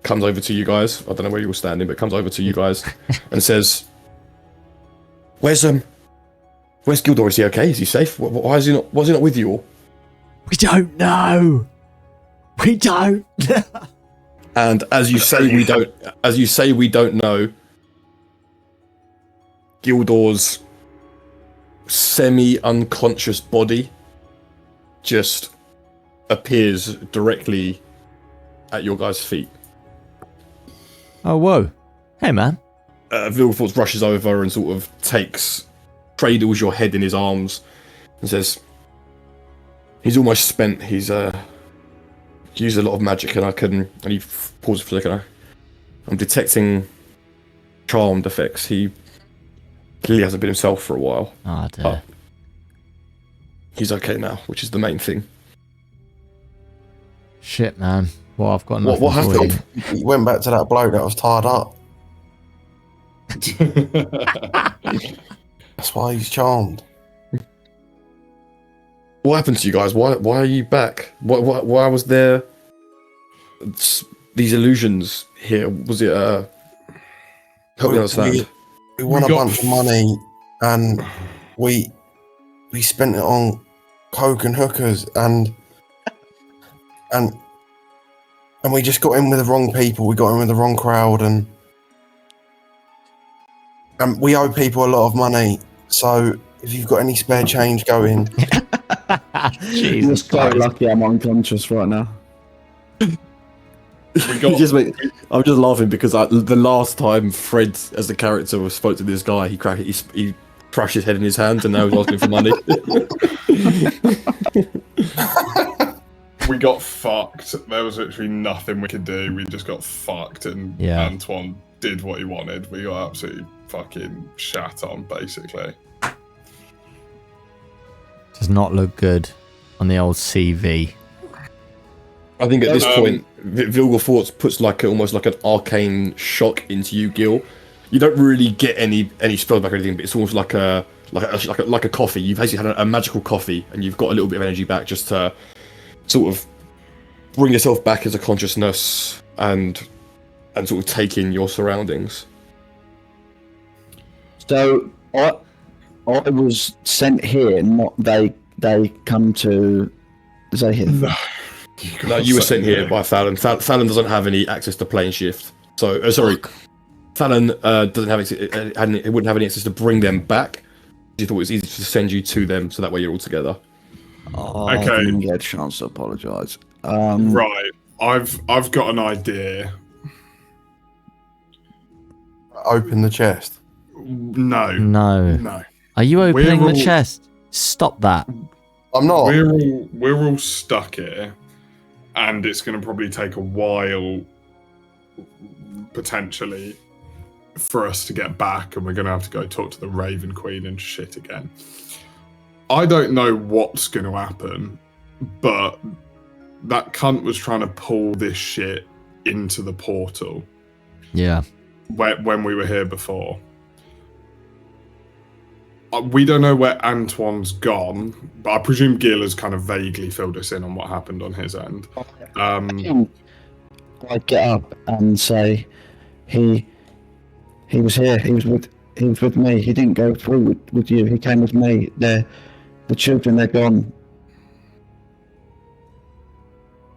comes over to you guys. I don't know where you were standing, but comes over to you guys and says, "Where's Gildor? Is he okay? Is he safe? Why is he not? Was he not with you all?" We don't know. We don't. And as you say, we don't know. Gildor's semi-unconscious body just appears directly at your guys' feet. Oh, whoa. Hey, man. Vilgefortz rushes over and sort of cradles your head in his arms and says, "He's almost spent. He's used a lot of magic, and he pauses for a second. I'm detecting charmed effects. He clearly hasn't been himself for a while. Oh, dear. But he's okay now, which is the main thing." Shit, man. Well, I've got nothing What for happened? you. He went back to that bloke that was tied up. That's why he's charmed. What happened to you guys? Why are you back? Why was there these illusions here? Was it help me understand? We won a bunch of money, and we spent it on coke and hookers, and we just got in with the wrong people. We got in with the wrong crowd, and we owe people a lot of money. So if you've got any spare change, go in. You're Jesus so Christ. lucky I'm unconscious right now. I'm just laughing because the last time Fred, as the character, spoke to this guy, he crashed his head in his hands, and now he's asking for money. We got fucked. There was literally nothing we could do. We just got fucked, and Antoine did what he wanted. We got absolutely fucking shat on, basically. Does not look good on the old CV. I think at this point, Vilgefortz puts almost like an arcane shock into you, Gil. You don't really get any spells back or anything, but it's almost like a coffee. You've basically had a magical coffee, and you've got a little bit of energy back just to sort of bring yourself back as a consciousness and sort of take in your surroundings. So I was sent here, not they come to Zahir. No, you were sent here by Fallon. Fallon doesn't have any access to plane shift. So, Fallon doesn't have it wouldn't have any access to bring them back. He thought it was easy to send you to them, so that way you're all together. Oh, Okay. I didn't get a chance to apologise. Right, I've got an idea. Open the chest. No. No. Are you opening the chest? Stop that. I'm not. We're all stuck here, and it's going to probably take a while, potentially, for us to get back, and we're going to have to go talk to the Raven Queen and shit again. I don't know what's going to happen, but that cunt was trying to pull this shit into the portal. Yeah. When we were here before. We don't know where Antoine's gone, but I presume Gil has kind of vaguely filled us in on what happened on his end. I get up and say, he was here. He was with me. He didn't go through with you. He came with me. The children, they're gone.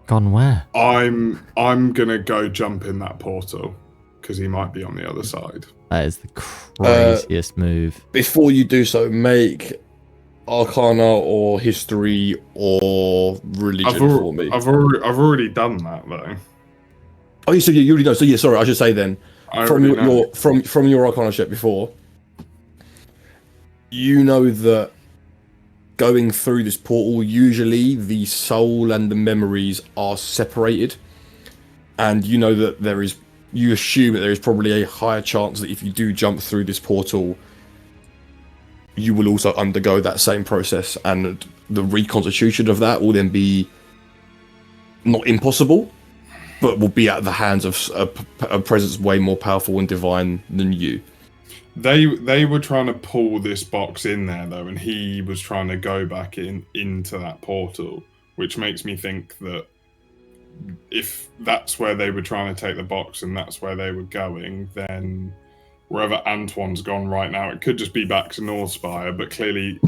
Gone where? I'm gonna go jump in that portal because he might be on the other side. That is the craziest move. Before you do so, make Arcana or History or Religion for me. I've already done that though. Oh, you said you already know. So yeah, sorry, I should say then. From your Arcana check before, you know that going through this portal, usually the soul and the memories are separated, and you know that you assume that there is probably a higher chance that if you do jump through this portal, you will also undergo that same process, and the reconstitution of that will then be not impossible, but will be at the hands of a presence way more powerful and divine than you. They were trying to pull this box in there though, and he was trying to go back into that portal, which makes me think that if that's where they were trying to take the box and that's where they were going, then wherever Antoine's gone right now, it could just be back to Northspire. But clearly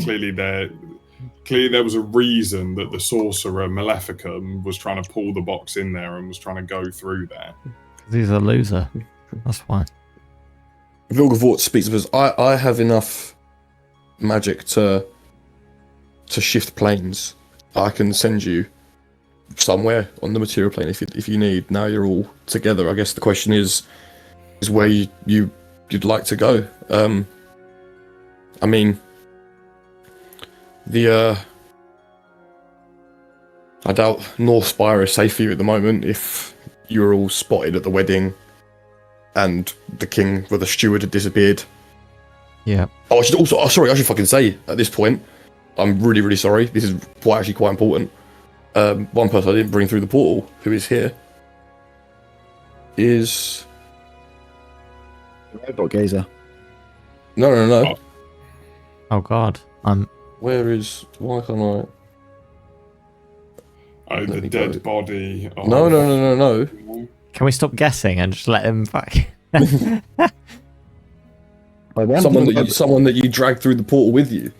there was a reason that the sorcerer Maleficum was trying to pull the box in there and was trying to go through there. Because he's a loser. That's why. Vilgavort speaks because I have enough magic to shift planes. I can send you somewhere on the material plane if you need. Now you're all together. I guess the question is where you'd like to go. I mean, I doubt Northspire is safe for you at the moment. If you were all spotted at the wedding and the king with the steward had disappeared. Yeah. Oh, I should fucking say at this point, I'm really, really sorry. This is quite important. One person I didn't bring through the portal, who is here, is... Robot Gazer. No. Oh god. Why can't I... Oh, the dead body. Of... No. Can we stop guessing and just let him back? Someone that you dragged through the portal with you.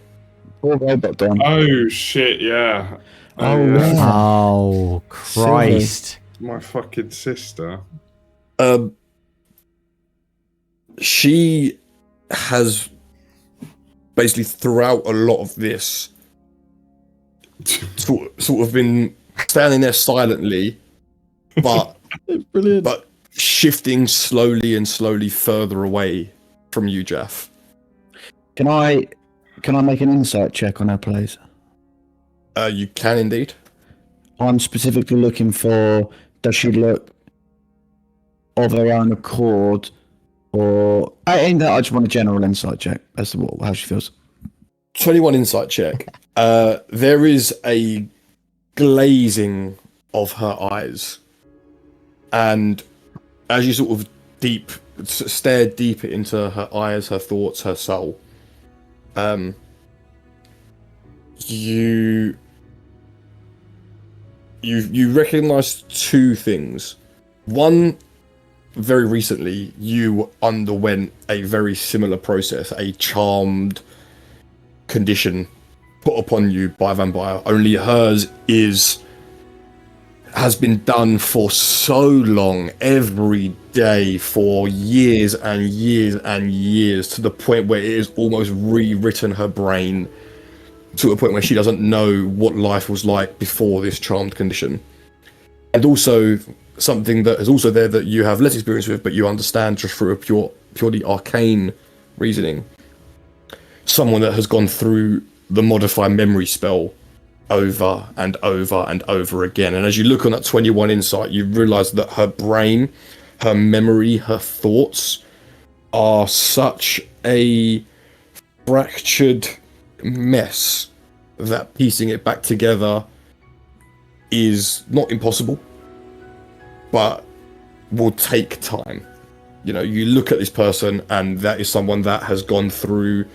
Poor robot done. Oh shit! Yeah. Oh Christ! My fucking sister. She has basically throughout a lot of this sort of been standing there silently, but Brilliant. but shifting slowly further away from you, Jaff. Can I make an insight check on her, please? You can indeed. I'm specifically looking for, does she look of her own accord, or I just want a general insight check as to how she feels. 21 insight check. There is a glazing of her eyes, and as you sort of stare deeper into her eyes, her thoughts, her soul, you recognize two things. One, very recently you underwent a very similar process, a charmed condition put upon you by a vampire, only hers has been done for so long, every day, for years and years and years, to the point where it has almost rewritten her brain to a point where she doesn't know what life was like before this charmed condition. And also something that is also there that you have less experience with, but you understand just through a purely arcane reasoning. Someone that has gone through the modify memory spell over and over and over again. And as you look on that 21 insight, you realize that her brain, her memory, her thoughts are such a fractured mess that piecing it back together is not impossible, but will take time. You know, you look at this person and that is someone that has gone through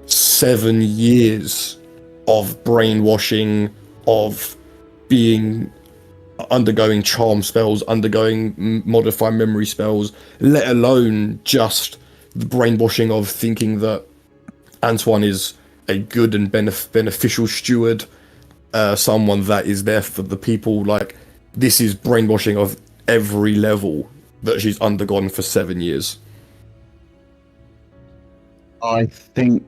7 years of brainwashing, of undergoing charm spells, undergoing modify memory spells, let alone just the brainwashing of thinking that Antoine is a good and beneficial steward, someone that is there for the people. Like, this is brainwashing of every level that she's undergone for 7 years. I think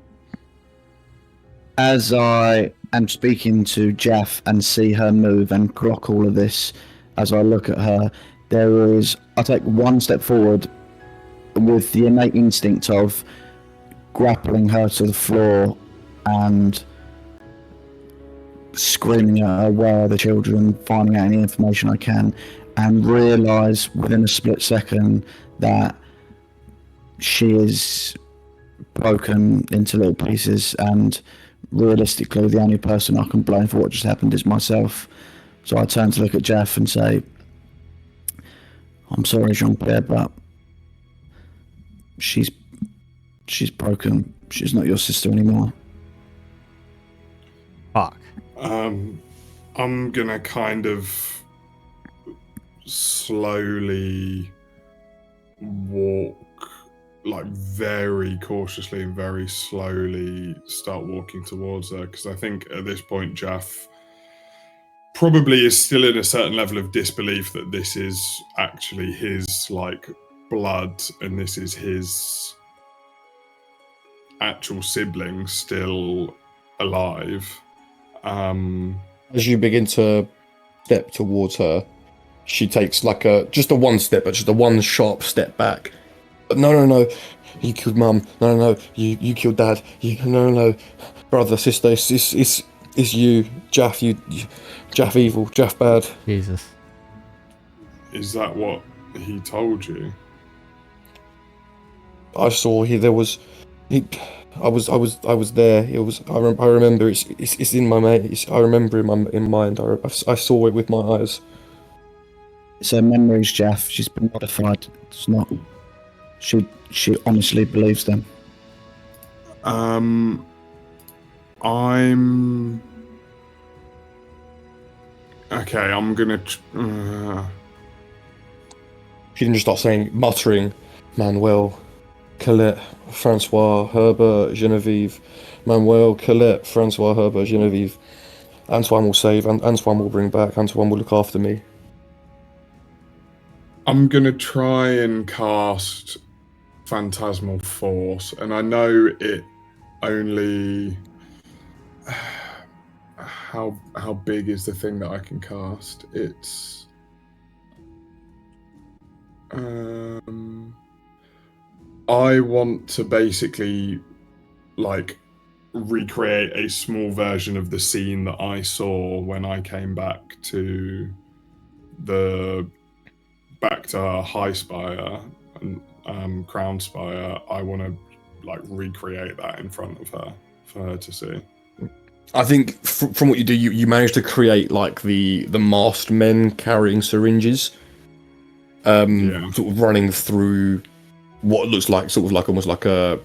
as I am speaking to Jaff and see her move and clock all of this, as I look at her, I take one step forward with the innate instinct of grappling her to the floor and screaming at her, "Where are the children?" finding out any information I can, and realise within a split second that she is broken into little pieces, and realistically the only person I can blame for what just happened is myself. So I turn to look at Jeff and say, I'm sorry, Jean-Pierre, but she's broken. She's not your sister anymore. Fuck. I'm gonna kind of slowly walk, like very cautiously and very slowly start walking towards her, because I think at this point Jaff probably is still in a certain level of disbelief that this is actually his like blood and this is his actual sibling still alive. As you begin to step towards her, she takes like just a one step, but just a one sharp step back. But no, you killed mum. No, you killed dad. No, brother, sister, it's you, Jaff. You, Jaff evil, Jaff bad. Jesus. Is that what he told you? I saw there was. I was there. It was. I remember. It's in my mind. I remember in mind. I saw it with my eyes. It's her memories, Jaff. She's been modified. It's not. She honestly believes them. I'm okay. I'm gonna. She didn't just start muttering, Manuel, Colette, Francois, Herbert, Genevieve, Manuel, Colette, Francois, Herbert, Genevieve. Antoine will save, and Antoine will bring back, Antoine will look after me. I'm gonna try and cast Phantasmal Force, and I know it only. How big is the thing that I can cast? It's. I want to basically like recreate a small version of the scene that I saw when I came back to High Spire and Crown Spire. I want to like recreate that in front of her for her to see. I think from what you do, you manage to create like the masked men carrying syringes, sort of running through what looks like sort of like almost like a,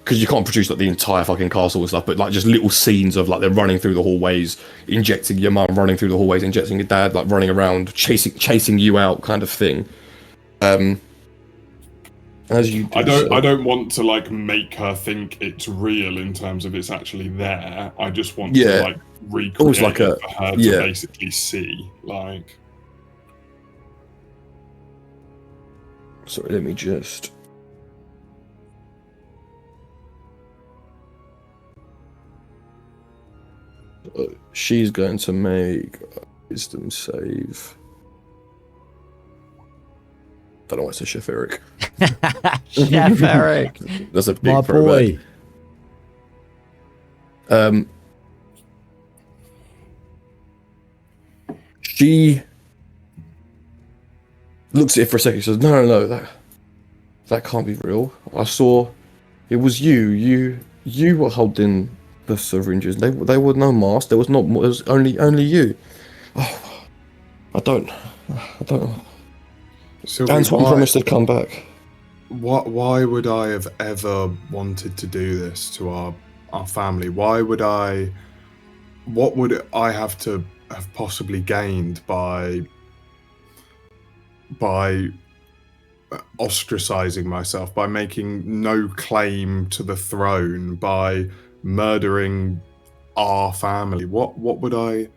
because you can't produce like the entire fucking castle and stuff, but like just little scenes of like they're running through the hallways, injecting your mum, running through the hallways, injecting your dad, like running around, chasing you out, kind of thing. As you do I don't want to like make her think it's real in terms of it's actually there. I just want to like recreate like it for her to basically see. Like, sorry, let me just. She's going to make a wisdom save. Don't know why it's a Chef Eric. Chef Eric. That's a big My boy. She looks at it for a second. She says, "No, that can't be real. I saw it was you. You were holding the syringes. They were no mask. There was not. It was only you. Oh, I don't. Sylvie, Antoine promised to come back. Why would I have ever wanted to do this to our family? Why would I? What would I have to have possibly gained by ostracizing myself, by making no claim to the throne, by murdering our family? What would I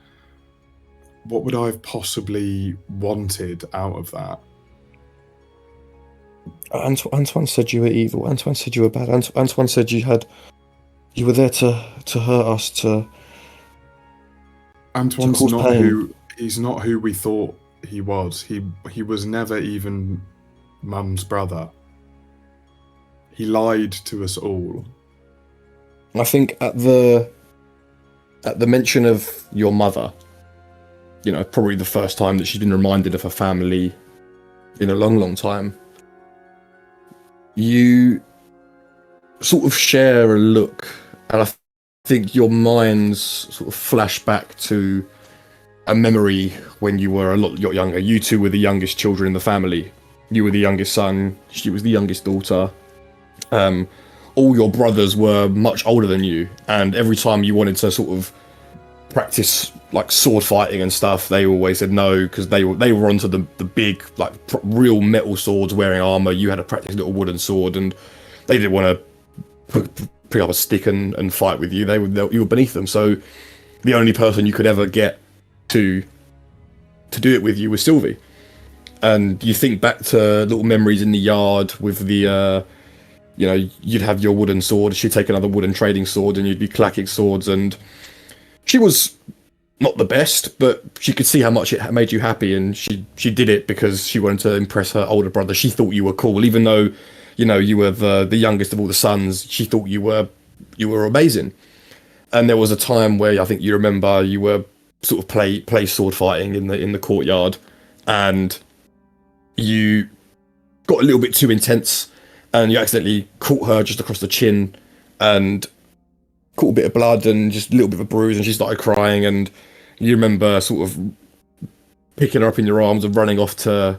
have possibly wanted out of that? Antoine said you were evil. Antoine said you were bad. Antoine said you were there to hurt us. Antoine's to not pain. he's not who we thought he was. He was never even Mum's brother. He lied to us all. I think at the mention of your mother, probably the first time that she's been reminded of her family in a long time, you sort of share a look, and I think your minds sort of flash back to a memory when you were a lot younger. You two were the youngest children in the family. You were the youngest son. She was the youngest daughter. All your brothers were much older than you, and every time you wanted to sort of practice like sword fighting and stuff, they always said no, because they were onto the big like real metal swords wearing armor. You had a practice little wooden sword, and they didn't want to pick up a stick and fight with you. You were beneath them. So the only person you could ever get to do it with you was Sylvie. And you think back to little memories in the yard with the you'd have your wooden sword, she'd take another wooden trading sword, and you'd be clacking swords. And she was not the best, but she could see how much it made you happy, and she did it because she wanted to impress her older brother. She thought you were cool, even though you were the youngest of all the sons. She thought you were amazing. And there was a time where I think you remember you were sort of play sword fighting in the courtyard, and you got a little bit too intense, and you accidentally caught her just across the chin and caught a bit of blood and just a little bit of a bruise, and she started crying. And you remember sort of picking her up in your arms and running off to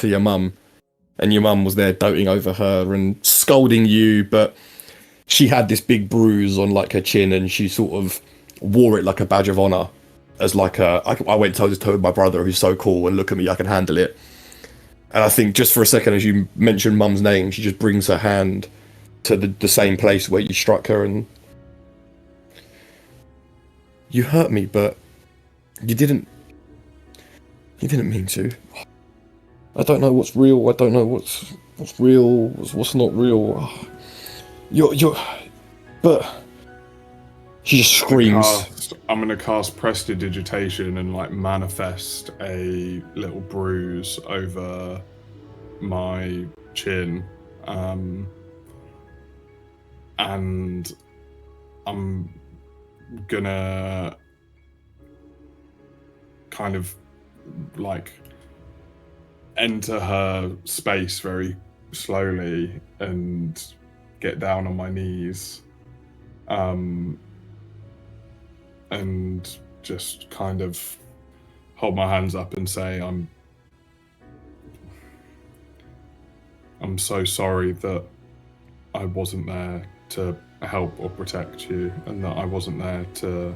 your mum, and your mum was there doting over her and scolding you, but she had this big bruise on like her chin, and she sort of wore it like a badge of honor, as like I went toe to toe with my brother, who's so cool, and look at me, I can handle it. And I think just for a second, as you mentioned mum's name, she just brings her hand to the same place where you struck her, and you hurt me, but you didn't mean to. I don't know what's real. I don't know what's real, what's not real. But she just screams. I'm gonna cast Prestidigitation and like manifest a little bruise over my chin, and I'm gonna kind of like enter her space very slowly and get down on my knees, and just kind of hold my hands up and say, I'm so sorry that I wasn't there to help or protect you, and that I wasn't there to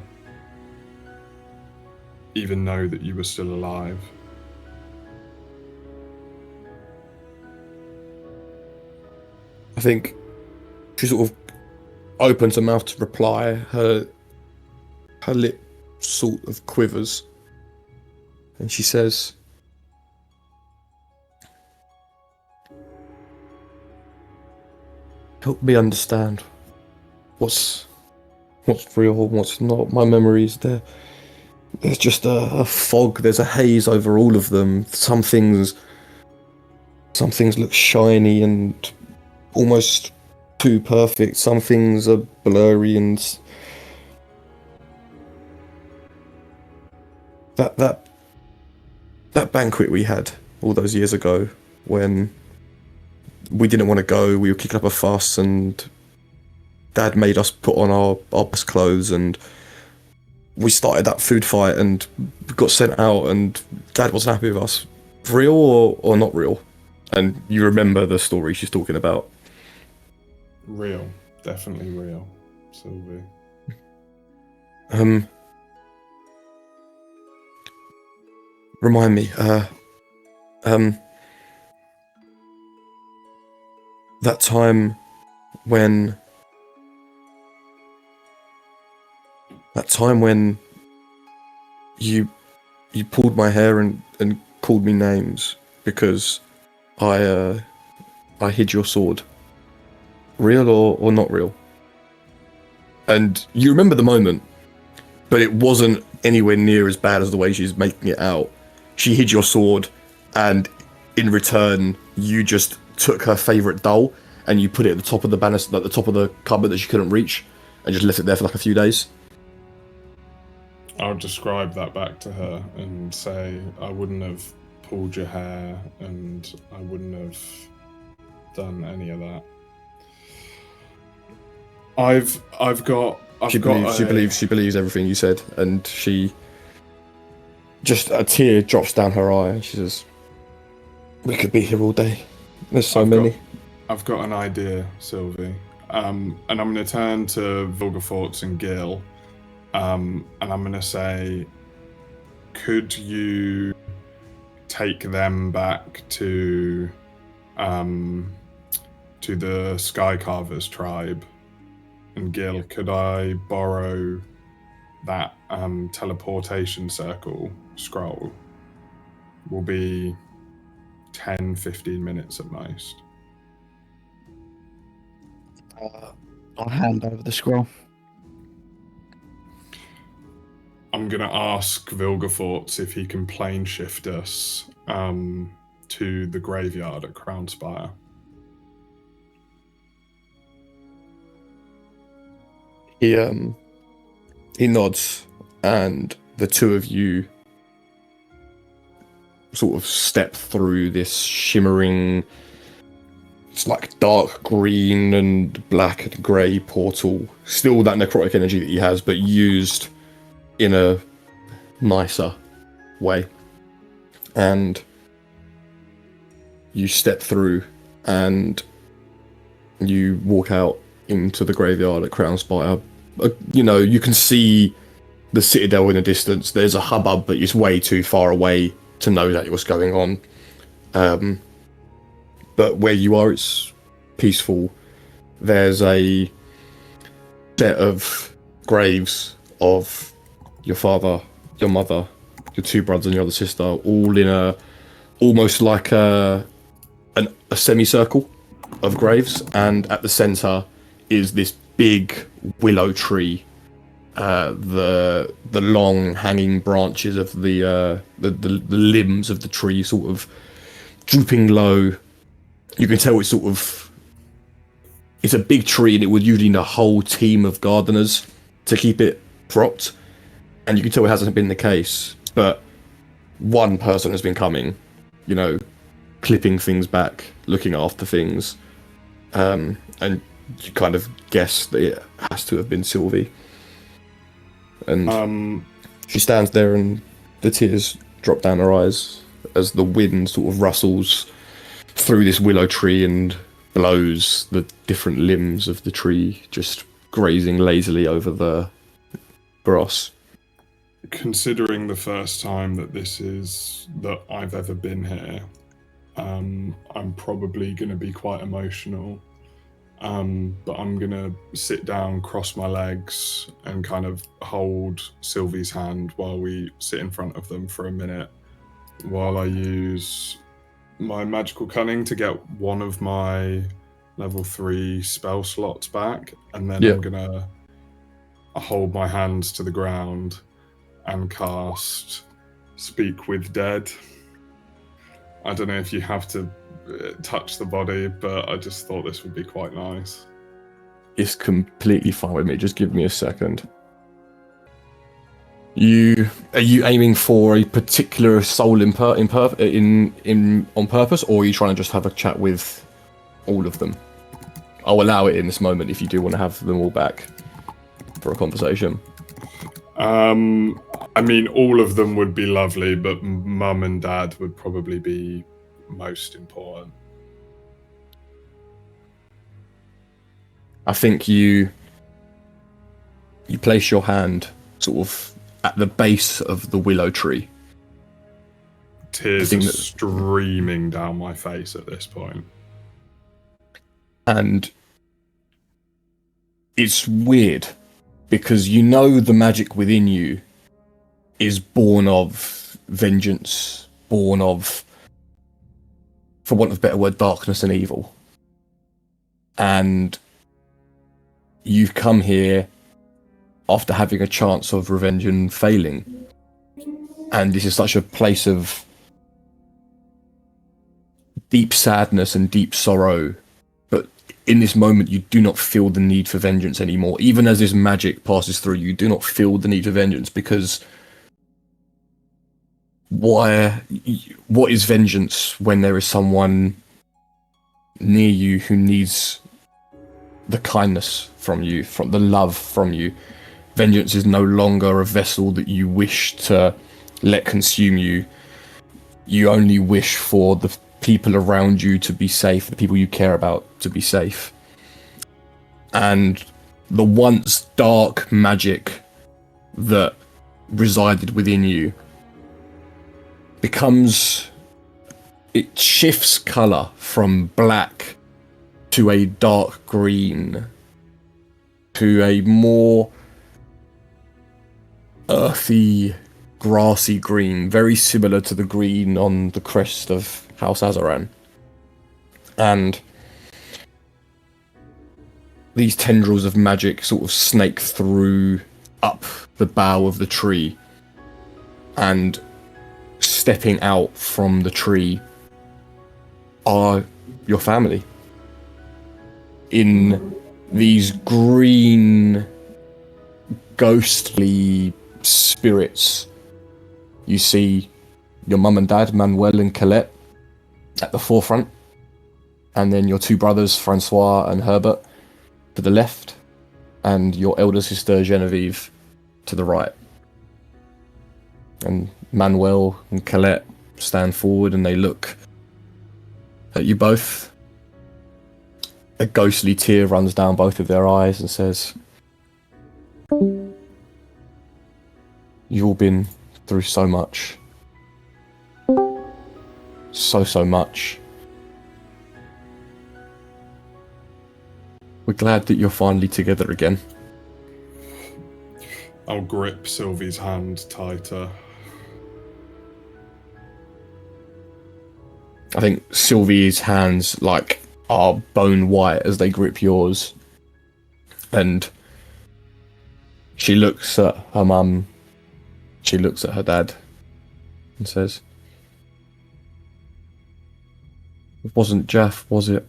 even know that you were still alive. I think she sort of opens her mouth to reply. Her lip sort of quivers, and she says, "Help me understand what's real and what's not. My memories, there's just a fog. There's a haze over all of them. Some things look shiny and almost too perfect. Some things are blurry, and that banquet we had all those years ago, when we didn't want to go, we were kicking up a fuss, and Dad made us put on our best clothes, and we started that food fight and got sent out, and Dad wasn't happy with us. Real or not real?" And you remember the story she's talking about. Real. Definitely real, Sylvie. Remind me, that time when you pulled my hair and called me names because I hid your sword. Real or not real? And you remember the moment, but it wasn't anywhere near as bad as the way she's making it out. She hid your sword, and in return, you just took her favourite doll and you put it at the top of the banister, at the top of the cupboard that she couldn't reach, and just left it there for like a few days. I'll describe that back to her and say, I wouldn't have pulled your hair, and I wouldn't have done any of that. She believes everything you said, and she just a tear drops down her eye, and she says, "We could be here all day. There's so many." I've got an idea, Sylvie. And I'm going to turn to Vilgefortz and Gil, and I'm going to say, could you take them back to the Skycarvers tribe? And Gil, could I borrow that teleportation circle scroll? Will be 10-15 minutes at most. I'll hand over the scroll. I'm going to ask Vilgefortz if he can plane shift us to the graveyard at Crownspire. He nods, and the two of you sort of step through this shimmering, it's like dark green and black and grey portal. Still that necrotic energy that he has, but used in a nicer way. And you step through and you walk out into the graveyard at Crownspire. You know, you can see the citadel in the distance. There's a hubbub, but it's way too far away to know exactly what's going on. But where you are, it's peaceful. There's a set of graves of your father, your mother, your two brothers and your other sister, all in a almost like a semicircle of graves, and at the center is this big willow tree. The long hanging branches of the limbs of the tree sort of drooping low. You can tell it's a big tree, and it would usually need a whole team of gardeners to keep it propped. And you can tell it hasn't been the case, but one person has been coming, you know, clipping things back, looking after things, and you kind of guess that it has to have been Sylvie. And she stands there, and the tears drop down her eyes as the wind sort of rustles through this willow tree and blows the different limbs of the tree just grazing lazily over the grass. Considering the first time that I've ever been here, I'm probably going to be quite emotional. But I'm going to sit down, cross my legs, and kind of hold Sylvie's hand while we sit in front of them for a minute, while I use my magical cunning to get one of my level 3 spell slots back, and then I'm going to hold my hands to the ground and cast Speak with Dead. I don't know if you have to touch the body, but I just thought this would be quite nice. It's completely fine with me. Just give me a second. Are you aiming for a particular soul on purpose, or are you trying to just have a chat with all of them? I'll allow it in this moment if you do want to have them all back for a conversation. I mean, all of them would be lovely, but Mum and Dad would probably be most important. I think you place your hand sort of at the base of the willow tree. Tears are streaming down my face at this point. And it's weird, because you know the magic within you is born of vengeance, born of, for want of a better word, darkness and evil. And you've come here after having a chance of revenge and failing. And this is such a place of deep sadness and deep sorrow. But in this moment, you do not feel the need for vengeance anymore. Even as this magic passes through, you do not feel the need for vengeance, because what is vengeance when there is someone near you who needs the kindness from you, from the love from you? Vengeance is no longer a vessel that you wish to let consume you. You only wish for the people around you to be safe, the people you care about to be safe. And the once dark magic that resided within you it shifts colour from black to a dark green to a more earthy, grassy green, very similar to the green on the crest of House Azaran. And these tendrils of magic sort of snake through up the bough of the tree, and stepping out from the tree are your family. In these green, ghostly spirits, you see your mum and dad, Manuel and Colette, at the forefront, and then your two brothers, Francois and Herbert, to the left, and your elder sister, Genevieve, to the right. And Manuel and Colette stand forward and they look at you both. A ghostly tear runs down both of their eyes and says, "You've all been through so much. So much. We're glad that you're finally together again." I'll grip Sylvie's hand tighter. I think Sylvie's hands are bone white as they grip yours, and she looks at her mum, she looks at her dad, and says, "It wasn't Jaff, was it?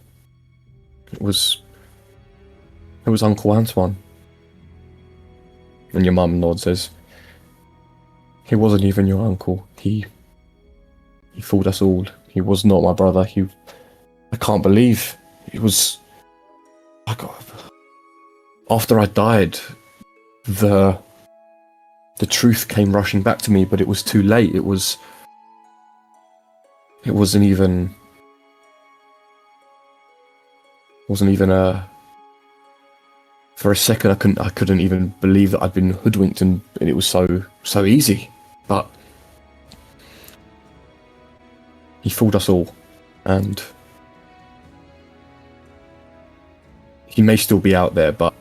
It was Uncle Antoine." And your mum nods, says, "He wasn't even your uncle. He fooled us all. He was not my brother. I can't believe it was. After I died, the truth came rushing back to me, but it was too late. It wasn't even a. For a second, I couldn't even believe that I'd been hoodwinked, and it was so easy. But he fooled us all, and he may still be out there, but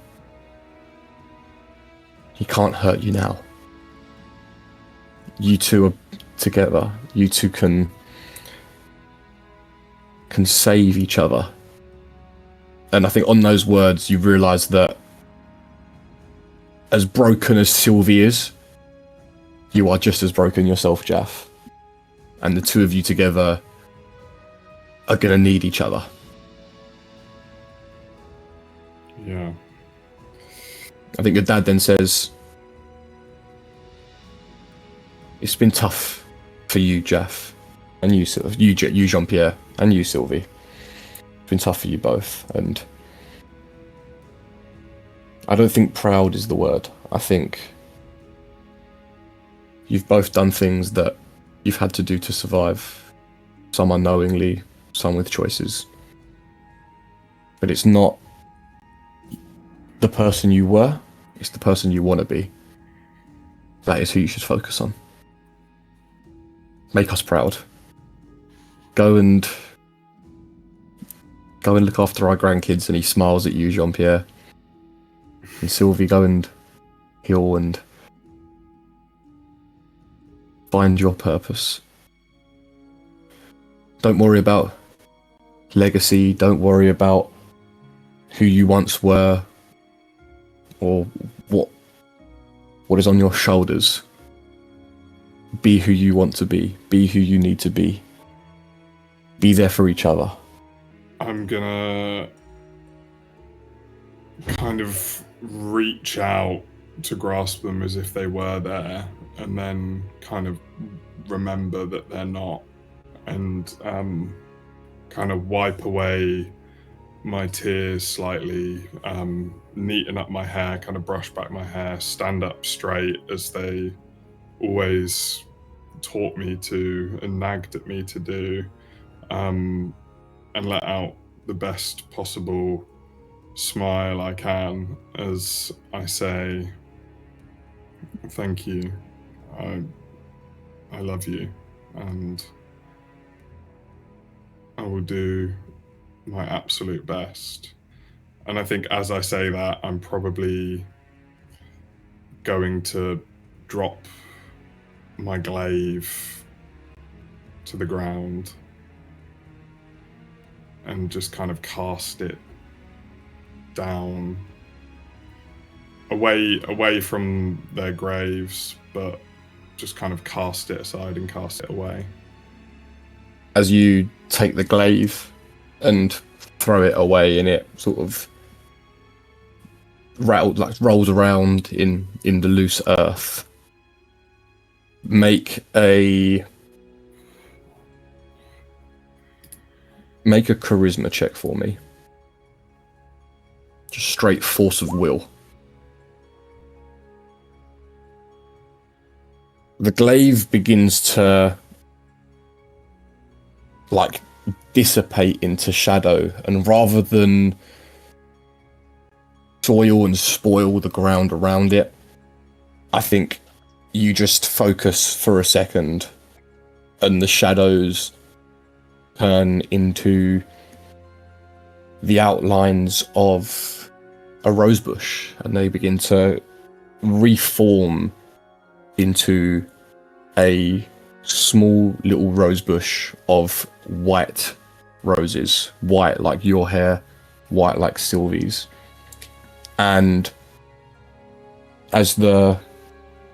he can't hurt you now. You two are together. You two can save each other." And I think on those words, you realise that as broken as Sylvie is, you are just as broken yourself, Jaff. And the two of you together are going to need each other. Yeah. I think your dad then says, "It's been tough for you, Jaff, and you Jean-Pierre, and you, Sylvie. It's been tough for you both, and I don't think proud is the word. I think you've both done things that you've had to do to survive, some unknowingly, some with choices. But it's not the person you were, it's the person you want to be. That is who you should focus on. Make us proud. Go and look after our grandkids." And he smiles at you, Jean-Pierre. And Sylvie, go and heal and find your purpose. Don't worry about legacy. Don't worry about who you once were or what is on your shoulders. Be who you want to be. Be who you need to be. Be there for each other. I'm gonna kind of reach out to grasp them as if they were there, and then kind of remember that they're not, and kind of wipe away my tears slightly, neaten up my hair, kind of brush back my hair, stand up straight as they always taught me to and nagged at me to do, and let out the best possible smile I can as I say, thank you, I love you, and I will do my absolute best. And I think as I say that, I'm probably going to drop my glaive to the ground and just kind of cast it down away from their graves, but just kind of cast it aside and cast it away. As you take the glaive and throw it away, and it sort of rolls around in the loose earth. Make a charisma check for me. Just straight force of will. The glaive begins to dissipate into shadow, and rather than soil and spoil the ground around it, I think you just focus for a second and the shadows turn into the outlines of a rosebush, and they begin to reform into a small little rosebush of white roses, white like your hair, white like Sylvie's. And as the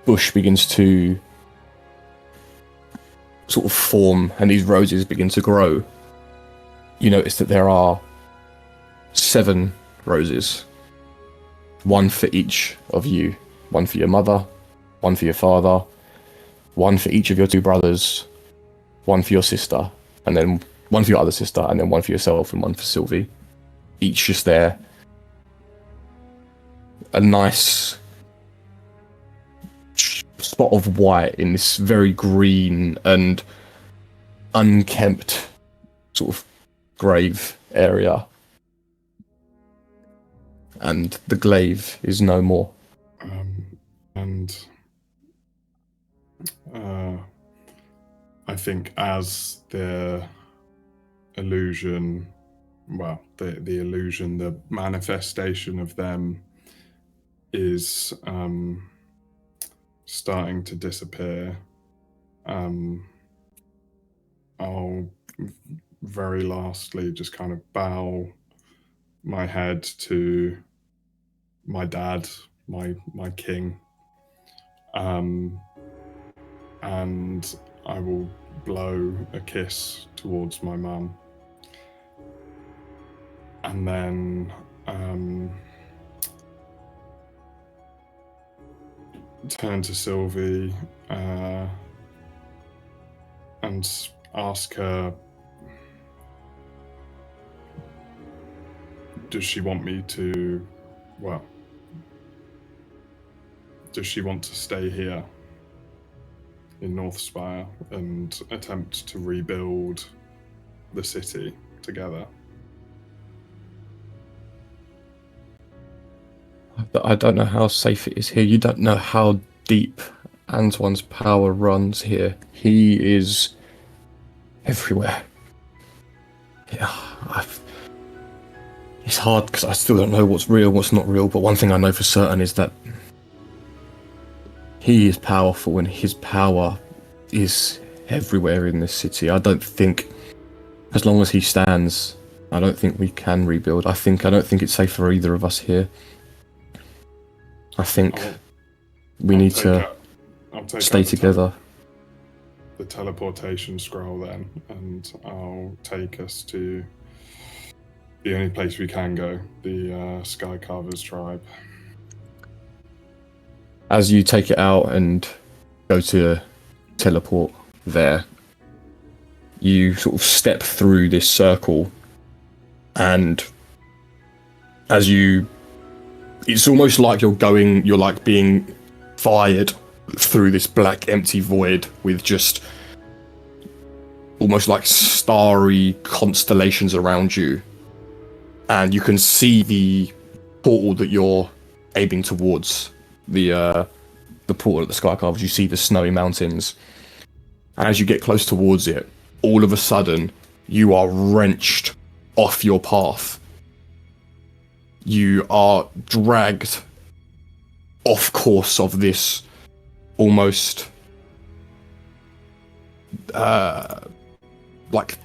bush begins to sort of form and these roses begin to grow, you notice that there are 7 roses. 1 for each of you. 1 for your mother, 1 for your father, 1 for each of your 2 brothers, 1 for your sister, and then 1 for your other sister, and then 1 for yourself and 1 for Sylvie. Each just there. A nice spot of white in this very green and unkempt sort of grave area. And the glaive is no more. I think as the illusion, the illusion, the manifestation of them is starting to disappear, I'll very lastly just kind of bow my head to my dad, my king, and I will blow a kiss towards my mum, and then turn to Sylvie and ask her, does she want to stay here in Northspire and attempt to rebuild the city together? I don't know how safe it is here. You don't know how deep Antoine's power runs here. He is everywhere. Yeah, it's hard because I still don't know what's real, what's not real, but one thing I know for certain is that he is powerful and his power is everywhere in this city. I don't think, as long as he stands, I don't think we can rebuild. I don't think it's safe for either of us here. I think we need to stay together. The teleportation scroll then, and I'll take us to the only place we can go, the Skycarver's tribe. As you take it out and go to teleport there, you sort of step through this circle, and it's almost like you're like being fired through this black empty void with just almost like starry constellations around you, and you can see the portal that you're aiming towards, the portal at the Sky Carvers. You see the snowy mountains. As you get close towards it, all of a sudden, you are wrenched off your path. You are dragged off course of this almost like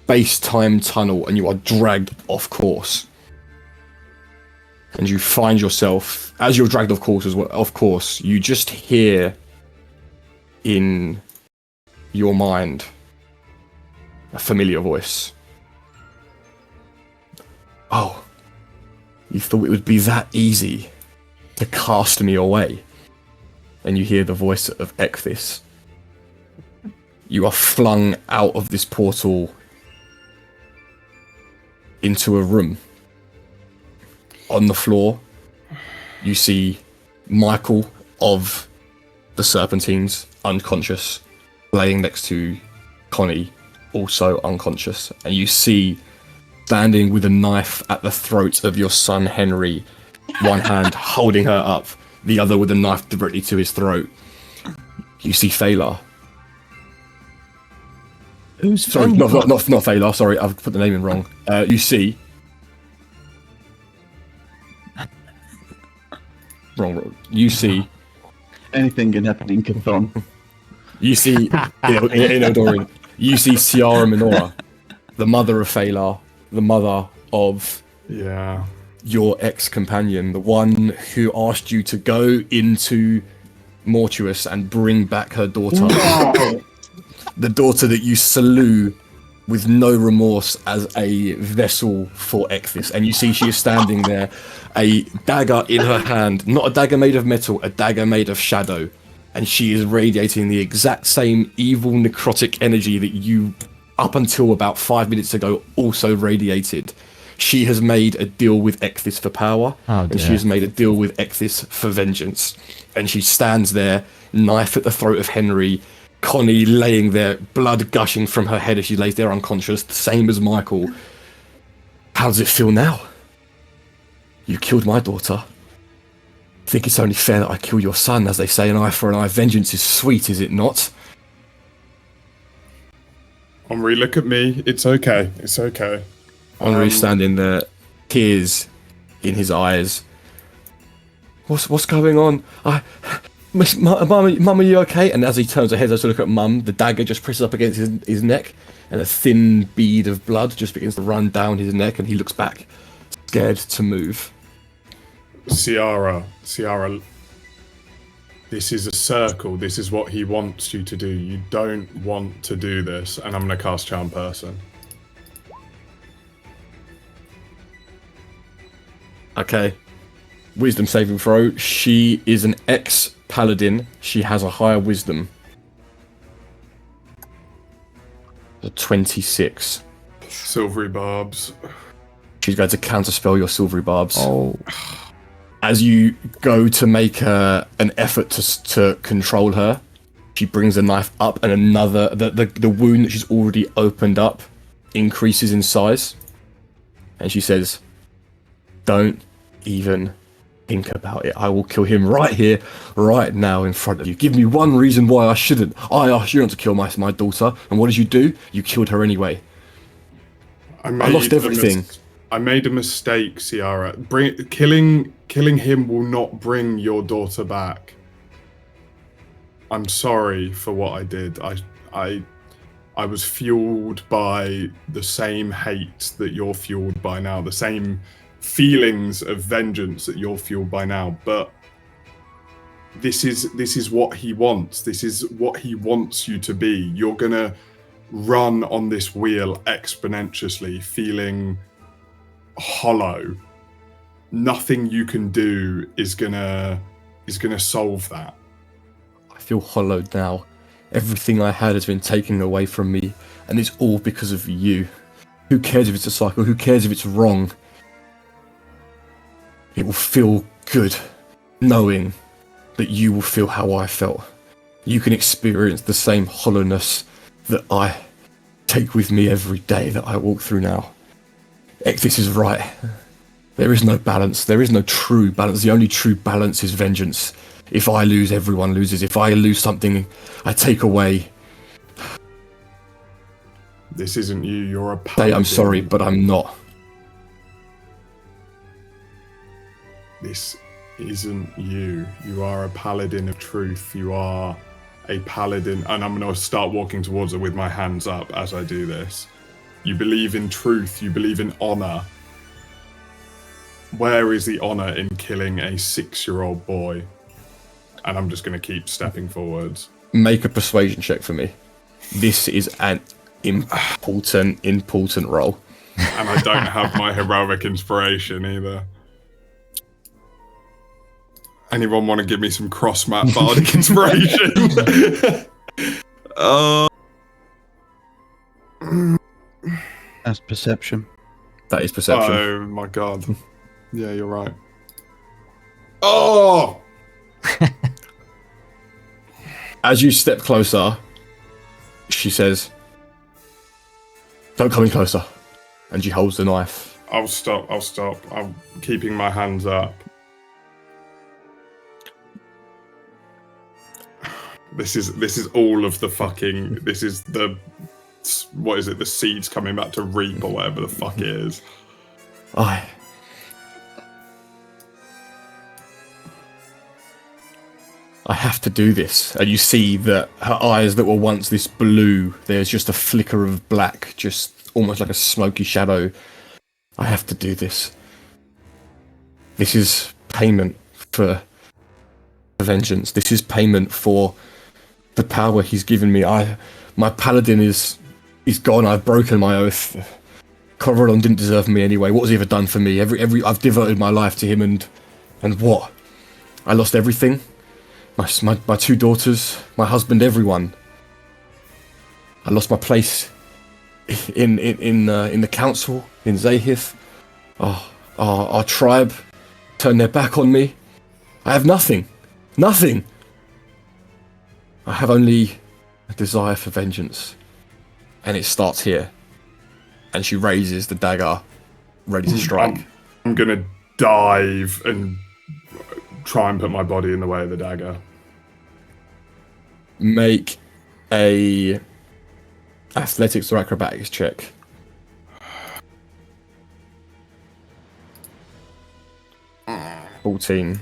space-time tunnel, and you are dragged off course. And you find yourself, as you're dragged off course as well, of course, you just hear in your mind a familiar voice. Oh, you thought it would be that easy to cast me away? And you hear the voice of Ekthys. You are flung out of this portal into a room. On the floor, you see Michael of the Serpentines, unconscious, laying next to Connie, also unconscious. And you see, standing with a knife at the throat of your son Henry, one hand holding her up, the other with a knife directly to his throat. You see Phalar. Who's Sorry, not Phalar, sorry, I've put the name in wrong. You see... Wrong. You see... Anything can happen in Cthon. You see... in Eldorian. You see Ciara Minora, the mother of Phalar, the mother of... Yeah. your ex-companion, the one who asked you to go into Mortuous and bring back her daughter. The daughter that you slew with no remorse as a vessel for Ekthys. And you see she is standing there, a dagger in her hand, not a dagger made of metal, a dagger made of shadow. And she is radiating the exact same evil necrotic energy that you, up until about 5 minutes ago, also radiated. She has made a deal with Ekthys for power, and she has made a deal with Ekthys for vengeance. And she stands there, knife at the throat of Henry, Connie laying there, blood gushing from her head as she lays there unconscious, the same as Michael. How does it feel now? You killed my daughter. I think it's only fair that I kill your son, as they say, an eye for an eye. Vengeance is sweet, is it not? Henri, look at me. It's okay. It's okay. Henri standing there, tears in his eyes. What's going on? Mum, are you okay? And as he turns his head to look at Mum, the dagger just presses up against his neck, and a thin bead of blood just begins to run down his neck, and he looks back, scared to move. Ciara, this is a circle. This is what he wants you to do. You don't want to do this, and I'm going to cast Charm Person. Okay. Wisdom saving throw. She is an ex-paladin. She has a higher wisdom. A 26. Silvery barbs. She's going to counterspell your silvery barbs. Oh. As you go to make an effort to control her, she brings a knife up, and another the wound that she's already opened up increases in size. And she says, "Don't even think about it. I will kill him right here, right now, in front of you. Give me one reason why I shouldn't. I asked you not to kill my daughter, and what did you do? You killed her anyway. I lost everything. I made a mistake, Ciara. Killing him will not bring your daughter back. I'm sorry for what I did. I was fueled by the same hate that you're fueled by now, the same feelings of vengeance that you're fueled by now. But this is what he wants. This is what he wants you to be. You're gonna run on this wheel exponentially, feeling hollow. Nothing you can do is gonna solve that. I feel hollowed now. Everything I had has been taken away from me, and it's all because of you. Who cares if it's a cycle? Who cares if it's wrong? It will feel good knowing that you will feel how I felt. You can experience the same hollowness that I take with me every day that I walk through now. Ectis is right. There is no balance. There is no true balance. The only true balance is vengeance. If I lose, everyone loses. If I lose something, I take away. This isn't you. You're a paladin. I'm sorry, but I'm not. This isn't you. You are a paladin of truth. You are a paladin. And I'm going to start walking towards her with my hands up as I do this. You believe in truth. You believe in honor. Where is the honor in killing a 6-year-old boy? And I'm just going to keep stepping forwards. Make a persuasion check for me. This is an important role. And I don't have my heroic inspiration either. Anyone want to give me some cross-map bardic inspiration? That's perception. That is perception. Oh my god. Yeah, you're right. Oh! As you step closer, she says, "Don't come in closer." And she holds the knife. I'll stop. I'm keeping my hands up. This is all of the fucking... This is the... What is it? The seeds coming back to reap or whatever the fuck it is. I have to do this. And you see that her eyes that were once this blue, there's just a flicker of black, just almost like a smoky shadow. I have to do this. This is payment for vengeance. This is payment for the power he's given me. My paladin is gone. I've broken my oath. Corvalon didn't deserve me anyway. What has he ever done for me? I've devoted my life to him, and what? I lost everything. My 2 daughters, my husband, everyone. I lost my place in the council in Zahith. Our tribe turned their back on me. I have nothing. Nothing. I have only a desire for vengeance. And it starts here. And she raises the dagger, ready to strike. I'm gonna dive and try and put my body in the way of the dagger. Make a athletics or acrobatics check. 14.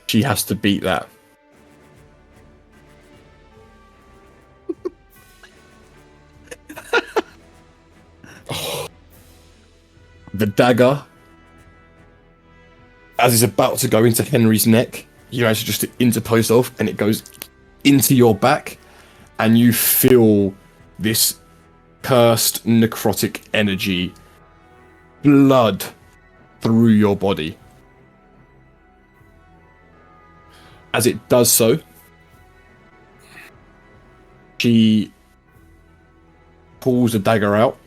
She has to beat that. The dagger, as it's about to go into Henry's neck, you manage just to interpose yourself, and it goes into your back, and you feel this cursed necrotic energy, blood through your body. As it does so, she pulls the dagger out,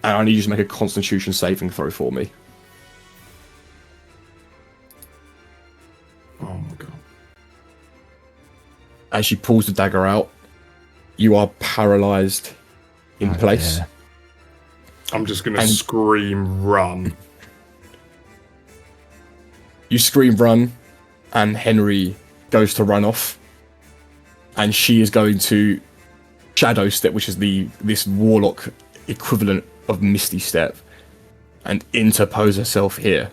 and I need you to make a Constitution saving throw for me. Oh my god. As she pulls the dagger out, you are paralyzed in place. Yeah. I'm just gonna scream, run. You scream run, and Henry goes to run off. And she is going to Shadow Step, which is this warlock equivalent of Misty Step, and interpose herself here.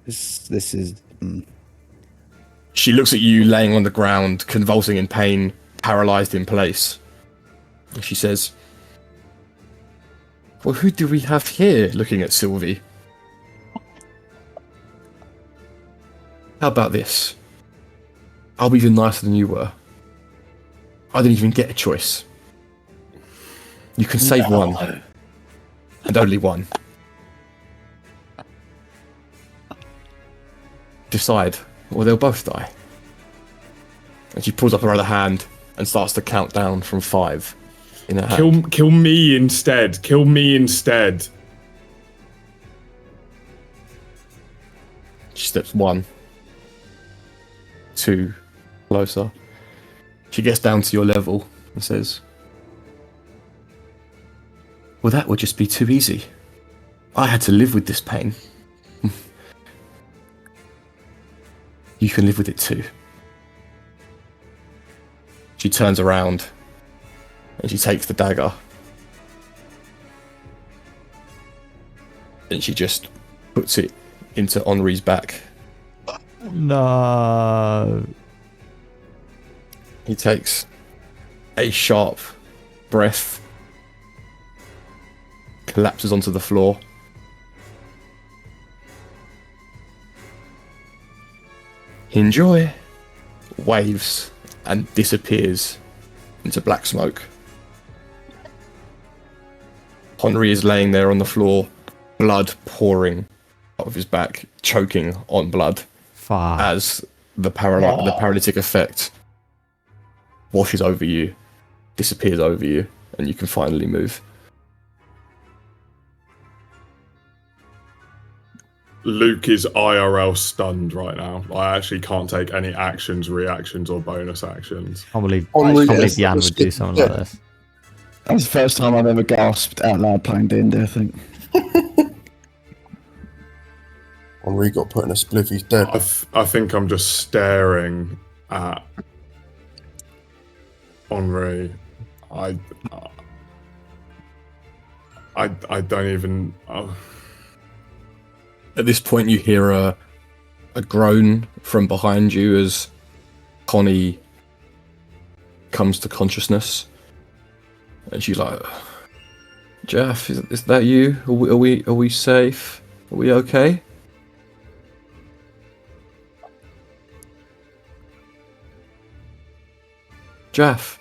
This is... She looks at you laying on the ground, convulsing in pain, paralyzed in place. And she says, "Well, who do we have here?" Looking at Sylvie. "How about this? I'll be even nicer than you were. I didn't even get a choice. You can save one. And only one. Decide, or they'll both die." And she pulls up her other hand and starts to count down from 5 in her hand. Kill me instead. Kill me instead. She steps 1, too closer. She gets down to your level and says, well, that would just be too easy. I had to live with this pain. You can live with it too. She turns around and she takes the dagger. And she just puts it into Henri's back. No. He takes a sharp breath, collapses onto the floor. Enjoy, waves, and disappears into black smoke. Henri is laying there on the floor, blood pouring out of his back, choking on blood. Fuck. As the paralytic effect washes over you, disappears over you, and you can finally move. Luke is IRL stunned right now. I actually can't take any actions, reactions, or bonus actions. I can't believe Yes, Jan would do something like this. That was the first time I've ever gasped out loud playing D&D, I think. Henri got put in a spliff, he's dead. I think I'm just staring at Henri. I don't even... At this point, you hear a groan from behind you as Connie comes to consciousness, and she's like, "Jeff, is that you? Are we safe? Are we okay?" Jeff.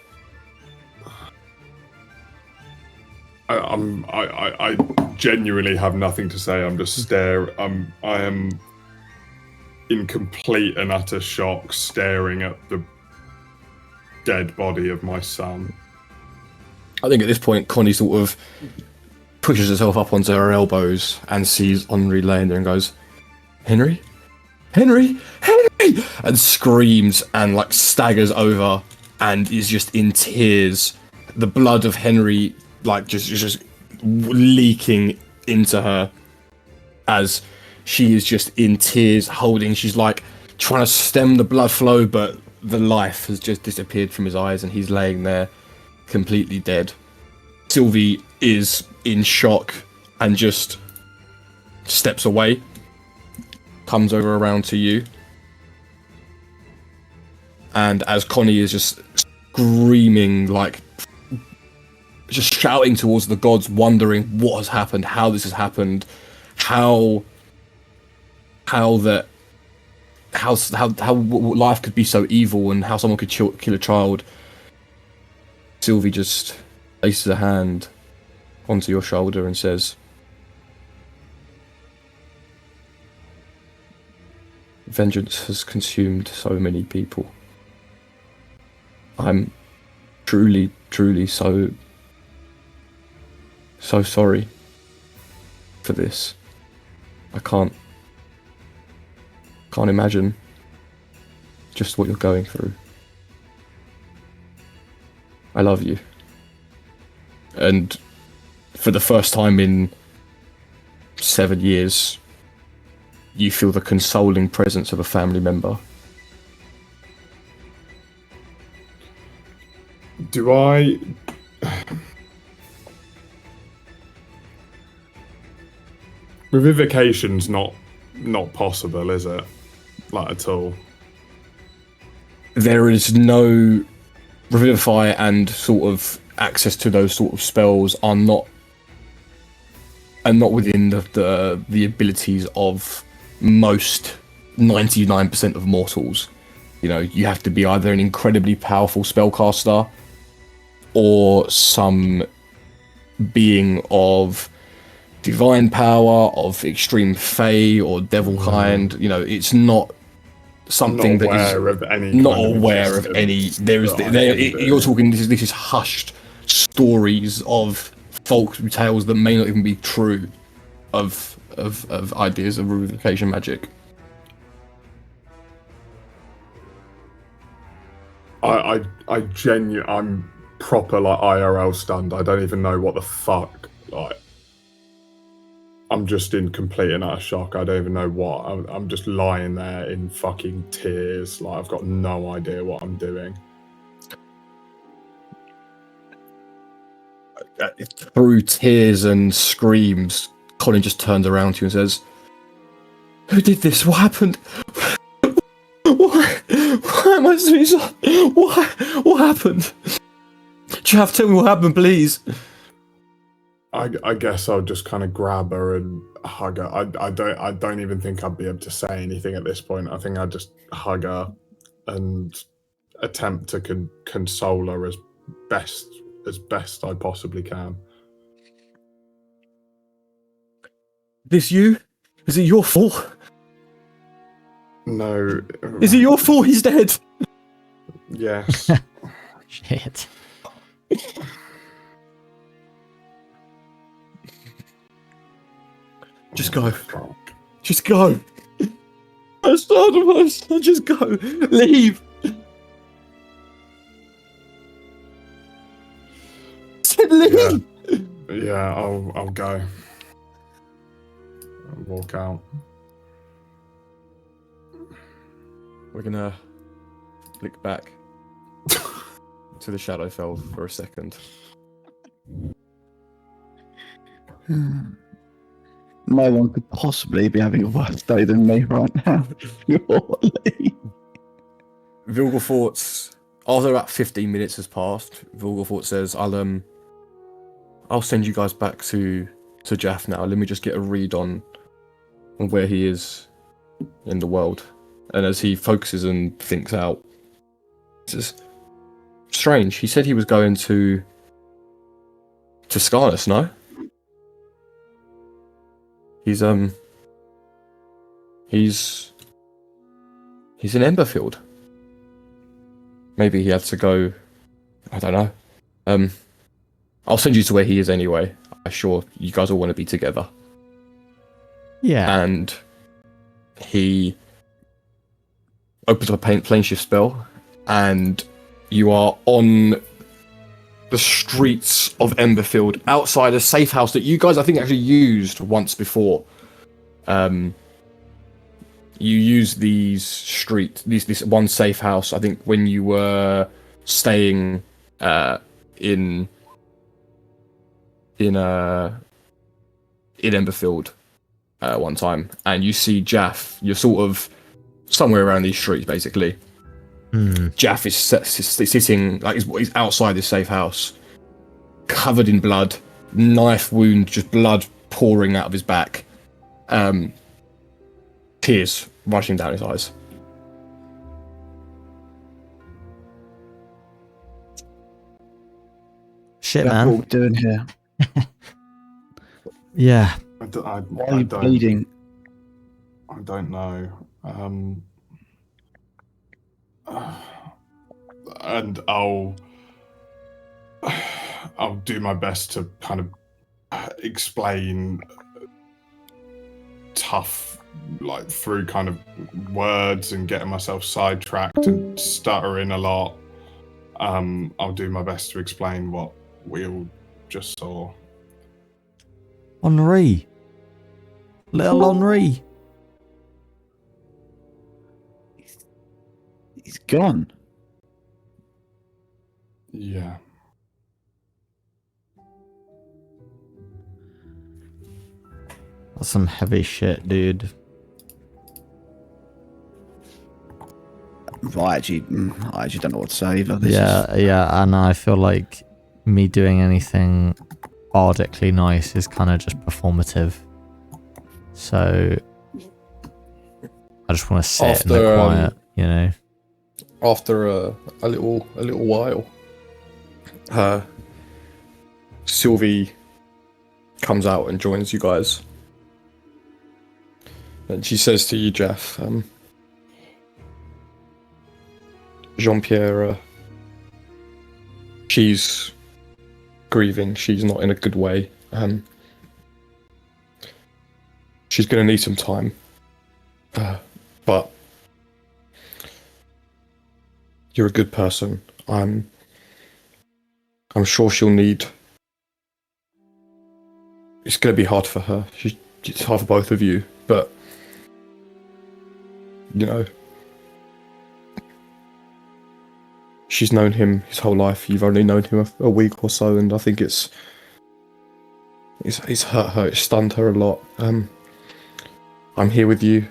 I genuinely have nothing to say. I'm just staring. I am in complete and utter shock, staring at the dead body of my son. I think at this point, Connie sort of pushes herself up onto her elbows and sees Henri laying there and goes, "Henry? Henry? Henry!" and screams and like staggers over and is just in tears. The blood of Henry like just leaking into her as she is just in tears, holding. She's like trying to stem the blood flow, but the life has just disappeared from his eyes and he's laying there completely dead. Sylvie is in shock and just steps away, comes over around to you, and as Connie is just screaming, like just shouting towards the gods, wondering what has happened, how this has happened, how life could be so evil and how someone could kill a child. Sylvie just places a hand onto your shoulder and says, "Vengeance has consumed so many people. I'm truly so sorry for this. I can't imagine just what you're going through. I love you." And for the first time in 7 years, you feel the consoling presence of a family member. Do I... Revivification's not possible, is it? Like, at all? There is no revivify, and sort of access to those sort of spells are not within the abilities of most 99% of mortals. You know, you have to be either an incredibly powerful spellcaster or some being of divine power, of extreme fey or devil kind. You know, it's not something that is not aware of any. There is you're talking. This is hushed stories of folk tales that may not even be true of ideas of revivification magic. I'm proper like IRL stunned. I don't even know what the fuck. Like, I'm just in complete and utter shock. I don't even know what. I'm just lying there in fucking tears. Like, I've got no idea what I'm doing. Through tears and screams, Colin just turns around to you and says, "Who did this? What happened? Why am I suicide? Why? What happened? Jaff, tell me what happened, please." I guess I'll just kind of grab her and hug her. I don't even think I'd be able to say anything at this point. I think I'd just hug her and attempt to console her as best I possibly can. This you? Is it your fault? No. Is it your fault he's dead? Yes. Shit. Just go. Just go. I started us. Just go. Leave. Said leave. Yeah, I'll go. I'll walk out. We're gonna flick back to the Shadowfell for a second. No one could possibly be having a worse day than me right now. Surely. Vilgefort's, after about 15 minutes has passed, Vilgefort says, I'll send you guys back to Jaff now. Let me just get a read on where he is in the world. And as he focuses and thinks out, he says, strange, he said he was going to Scarnus, no? He's in Emberfield. Maybe he had to go, I don't know. I'll send you to where he is anyway. I'm sure you guys all want to be together. Yeah. And he opens up a plane shift spell, and you are on the streets of Emberfield, outside a safe house that you guys, I think, actually used once before. You used this one safe house, I think, when you were staying in Emberfield one time, and you see Jaff. You're sort of somewhere around these streets, basically. Jaff is sitting, like, he's outside this safe house, covered in blood, knife wound, just blood pouring out of his back, tears rushing down his eyes. Shit, What are man. we doing here? Yeah. Why are you bleeding? I don't know. And I'll do my best to kind of explain tough, like, through kind of words and getting myself sidetracked and stuttering a lot. I'll do my best to explain what we all just saw. Henri. Little Henri. He's gone. Yeah. That's some heavy shit, dude. I actually don't know what to say either. Yeah, and I feel like me doing anything bardically nice is kind of just performative. So I just want to sit in the quiet, you know. After a little while, Sylvie comes out and joins you guys, and she says to you, Jaff, Jean-Pierre, she's grieving. She's not in a good way. She's going to need some time, but You're a good person. I'm sure she'll need. It's going to be hard for her. It's hard for both of you, but you know, she's known him his whole life. You've only known him a week or so, and I think it's hurt her. It's stunned her a lot. I'm here with you.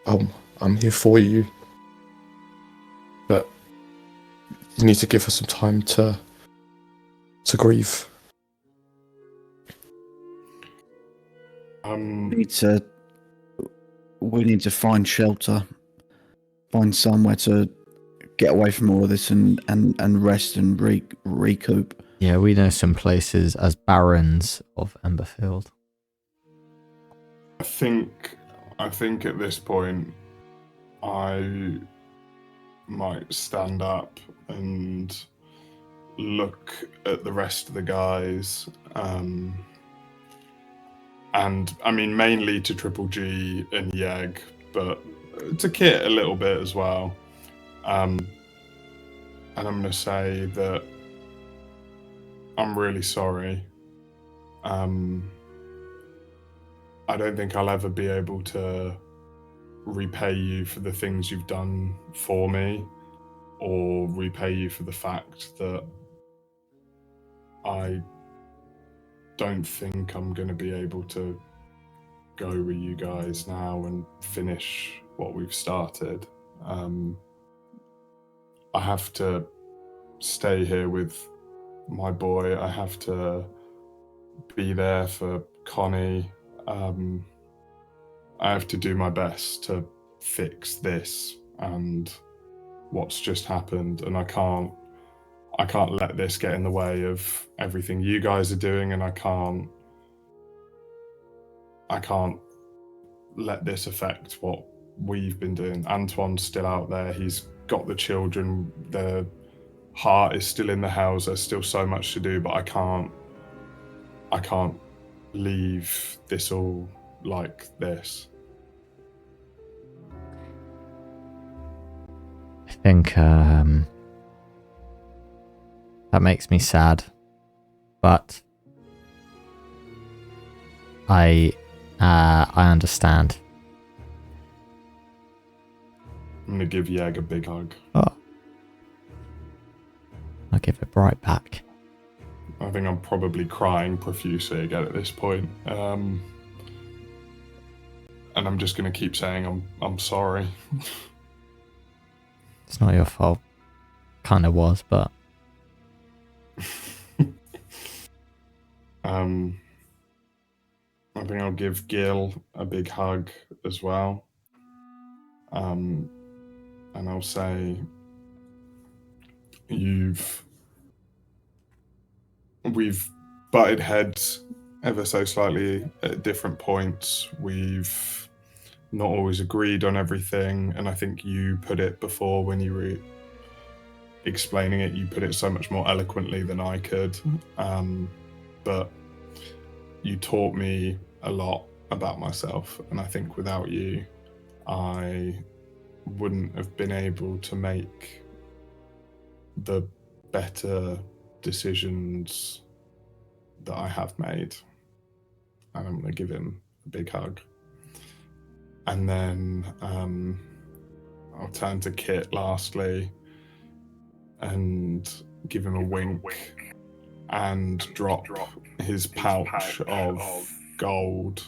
I'm here for you, but you need to give her some time to grieve. We need to find shelter, find somewhere to get away from all of this and rest and recoup. Yeah, we know some places as barons of Emberfield. I think at this point, I might stand up and look at the rest of the guys, and I mean mainly to Triple G and Yeg, but to Kit a little bit as well. And I'm going to say that I'm really sorry. I don't think I'll ever be able to repay you for the things you've done for me, or repay you for the fact that I don't think I'm going to be able to go with you guys now and finish what we've started. I have to stay here with my boy. I have to be there for Connie. I have to do my best to fix this and what's just happened, and I can't let this get in the way of everything you guys are doing, and I can't let this affect what we've been doing. Antoine's still out there. He's got the children. The heart is still in the house. There's still so much to do, but I can't leave this all like this. I think that makes me sad, but I understand. I'm gonna give Yeg a big hug. Oh. I'll give it right back. I think I'm probably crying profusely again at this point. And I'm just gonna keep saying I'm sorry. It's not your fault. Kind of was, but I think I'll give Gil a big hug as well. And I'll say we've butted heads ever so slightly at different points. We've not always agreed on everything, and I think you put it before when you were explaining it, you put it so much more eloquently than I could. But you taught me a lot about myself, and I think without you, I wouldn't have been able to make the better decisions that I have made. And I'm going to give him a big hug. And then I'll turn to Kit lastly and give him a wink and drop his pouch of gold,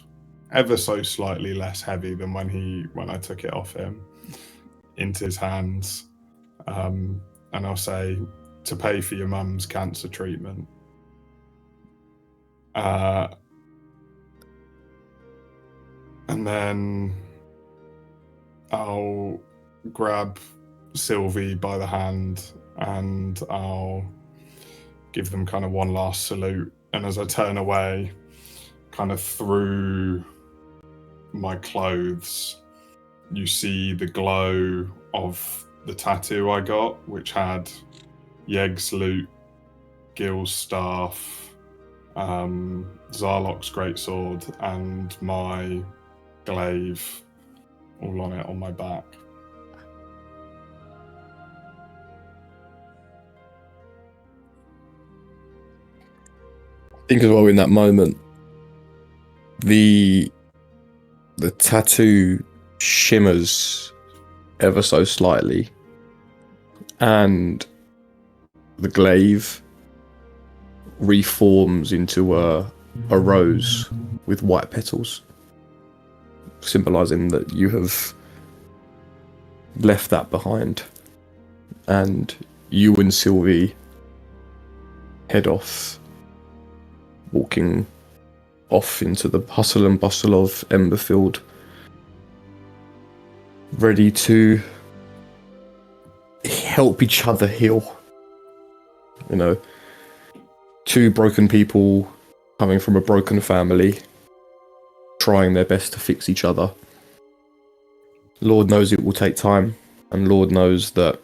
ever so slightly less heavy than when I took it off him, into his hands. And I'll say, to pay for your mum's cancer treatment. And then I'll grab Sylvie by the hand and I'll give them kind of one last salute. And as I turn away, kind of through my clothes, you see the glow of the tattoo I got, which had Yeg's loot, Gil's staff, Zarlok's greatsword, and my glaive all on it on my back. think as well in that moment, the tattoo shimmers ever so slightly, and the glaive reforms into a rose with white petals, symbolizing that you have left that behind, and you and Sylvie head off, walking off into the hustle and bustle of Emberfield, ready to help each other heal. You know, two broken people coming from a broken family, trying their best to fix each other. Lord knows it will take time, and Lord knows that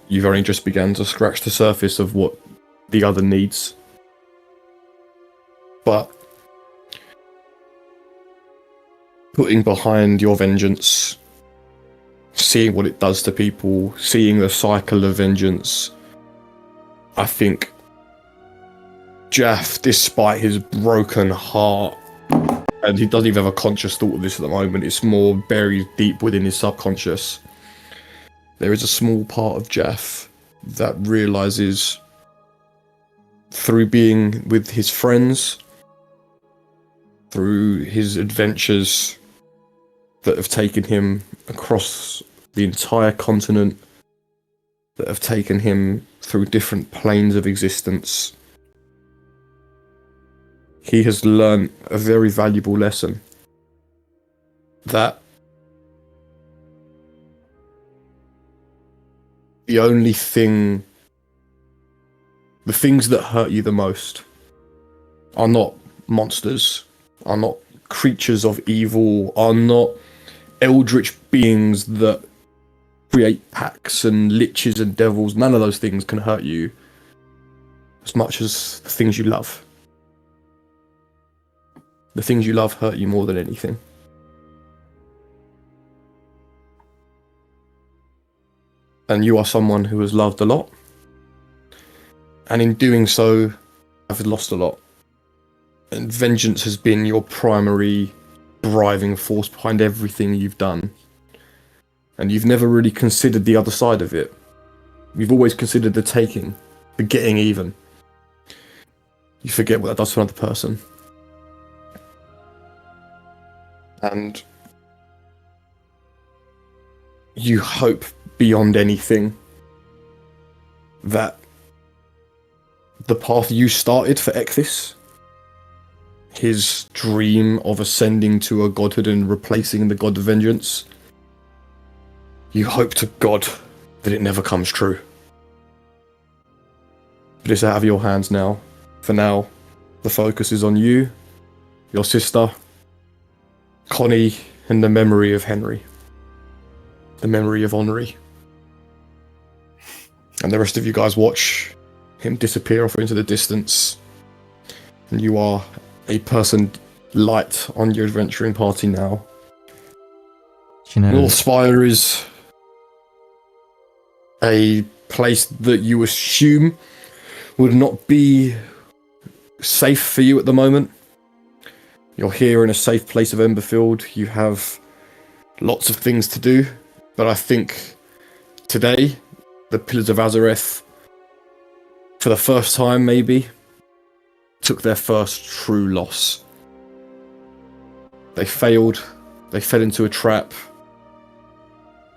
you've only just begun to scratch the surface of what the other needs. But putting behind your vengeance, seeing what it does to people, seeing the cycle of vengeance, I think JAFF, despite his broken heart, and he doesn't even have a conscious thought of this at the moment, it's more buried deep within his subconscious, there is a small part of JAFF that realizes, through being with his friends, through his adventures that have taken him across the entire continent, that have taken him through different planes of existence, he has learned a very valuable lesson. That the things that hurt you the most are not monsters, are not creatures of evil, are not eldritch beings that create packs and liches and devils. None of those things can hurt you as much as the things you love. The things you love hurt you more than anything. And you are someone who has loved a lot, and in doing so, have lost a lot. And vengeance has been your primary driving force behind everything you've done. And you've never really considered the other side of it. You've always considered the taking, the getting even. You forget what that does to another person. And you hope beyond anything that the path you started for Ekthys, his dream of ascending to a godhood and replacing the god of vengeance, you hope to God that it never comes true. But it's out of your hands now. For now, the focus is on you, your sister, Connie, and the memory of Henry. The memory of Henri. And the rest of you guys watch him disappear off into the distance. And you are a person light on your adventuring party now. Do you know, North Spire is a place that you assume would not be safe for you at the moment. You're here in a safe place of Emberfield. You have lots of things to do. But I think today, the Pillars of Azureth, for the first time maybe, took their first true loss. They failed. They fell into a trap.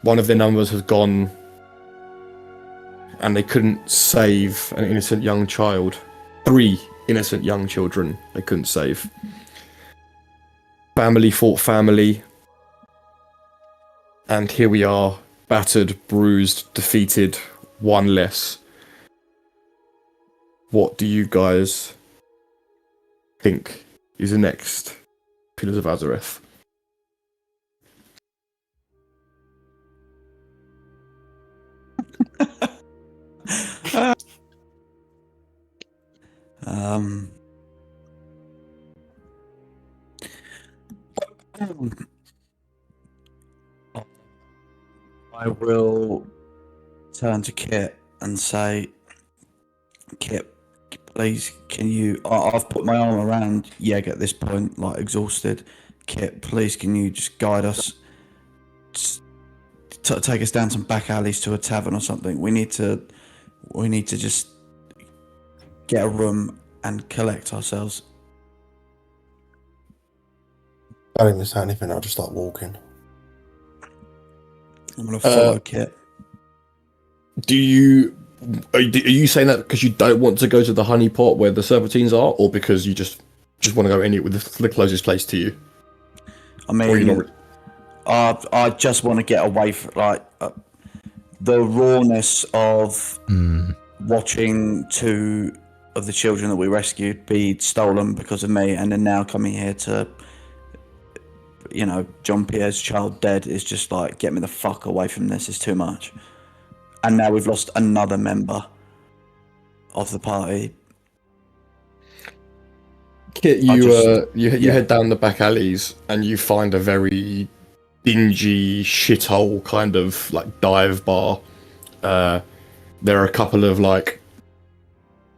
One of their numbers has gone, and they couldn't save an innocent young child. 3 innocent young children they couldn't save. Family fought family. And here we are, battered, bruised, defeated, one less. What do you guys think is the next Pillars of Azureth? I will turn to Kit and say, Kit, please, can you? I've put my arm around Yeg at this point, like exhausted. Kit, please, can you just guide us? Take us down some back alleys to a tavern or something. We need to just get a room and collect ourselves. I don't even say anything. I'll just start walking. I'm gonna follow Kit. Are you saying that because you don't want to go to the honey pot where the serpentines are, or because you just want to go anywhere with the closest place to you? I mean, I just want to get away from the rawness of watching two of the children that we rescued be stolen because of me, and then now coming here to, John Pierre's child dead is just like, get me the fuck away from this. It's too much. And now we've lost another member of the party. Kit, you head down the back alleys and you find a very dingy shithole kind of like dive bar. There are a couple of like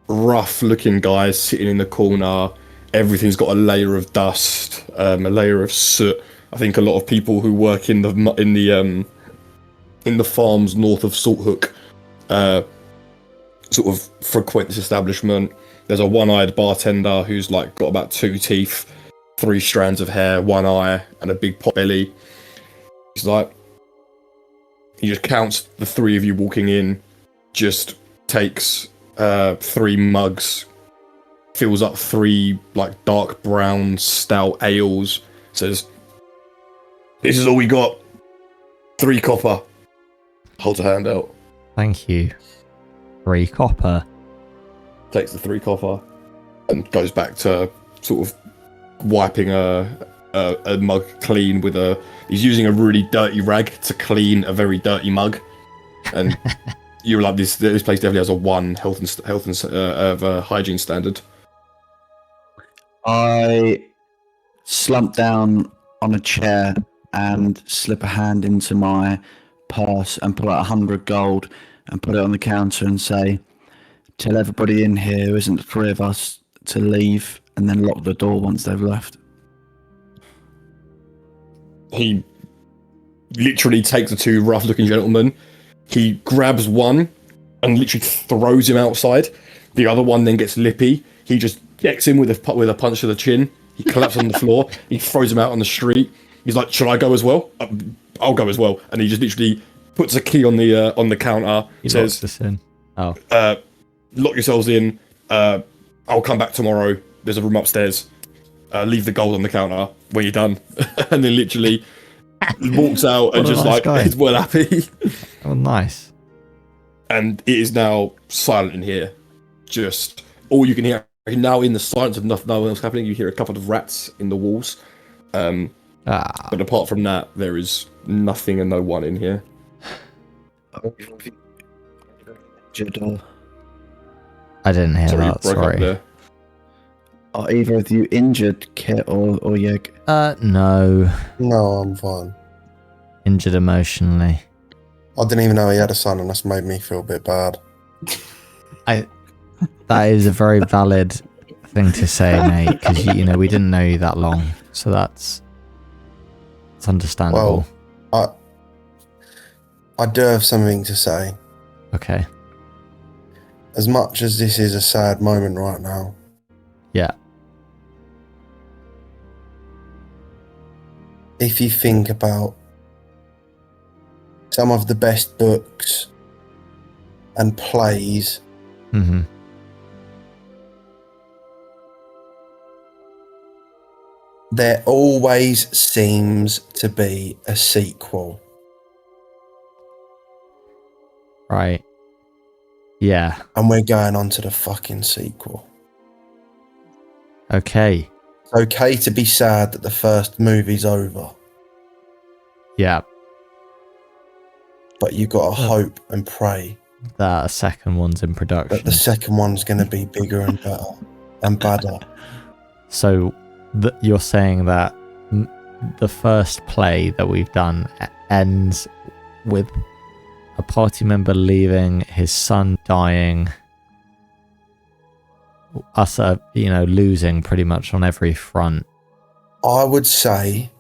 rough looking guys sitting in the corner. Everything's got a layer of dust, a layer of soot. I think a lot of people who work in the farms north of Salthook sort of frequent this establishment. There's a one-eyed bartender who's like got about 2 teeth, 3 strands of hair, 1 eye, and a big pot belly. He's like, he just counts the 3 of you walking in, just takes 3 mugs, fills up 3 like dark brown stout ales, says, "This is all we got. 3 copper." Holds a hand out. Thank you. 3 copper. Takes the 3 copper and goes back to sort of wiping a mug clean with he's using a really dirty rag to clean a very dirty mug. And you're like, this place definitely has a 1 health and hygiene standard. I slump down on a chair and slip a hand into my purse and pull out 100 gold and put it on the counter and say, "Tell everybody in here who isn't the 3 of us to leave, and then lock the door once they've left." He literally takes the 2 rough-looking gentlemen. He grabs one and literally throws him outside. The other one then gets lippy. He just decks him with a punch to the chin. He collapses on the floor. He throws him out on the street. He's like, "Should I go as well?" "I'll go as well." And he just literally puts a key on the counter. He says, locks us in. Oh. "Lock yourselves in. I'll come back tomorrow. There's a room upstairs. Leave the gold on the counter when you're done." And then literally walks out and just nice guy. is well happy. Oh, nice. And it is now silent in here. Just all you can hear now in the silence of nothing else happening. You hear a couple of rats in the walls. But apart from that, there is nothing and no one in here. I didn't hear that, you broke up sorry. there. Are either of you injured, Kit or Yeg? No. No, I'm fine. Injured emotionally. I didn't even know he had a son, and that's made me feel a bit bad. That is a very valid thing to say, mate, because we didn't know you that long, so it's understandable. Well, I do have something to say. Okay. As much as this is a sad moment right now, Yeah. if you think about some of the best books and plays, Mm-hmm. there always seems to be a sequel. Right. Yeah. And we're going on to the fucking sequel. Okay. It's okay to be sad that the first movie's over, Yeah. but you got to hope and pray That second one's in production. that the second one's going to be bigger and better and badder. So you're saying that the first play that we've done ends with a party member leaving, his son dying, us are, losing pretty much on every front. I would say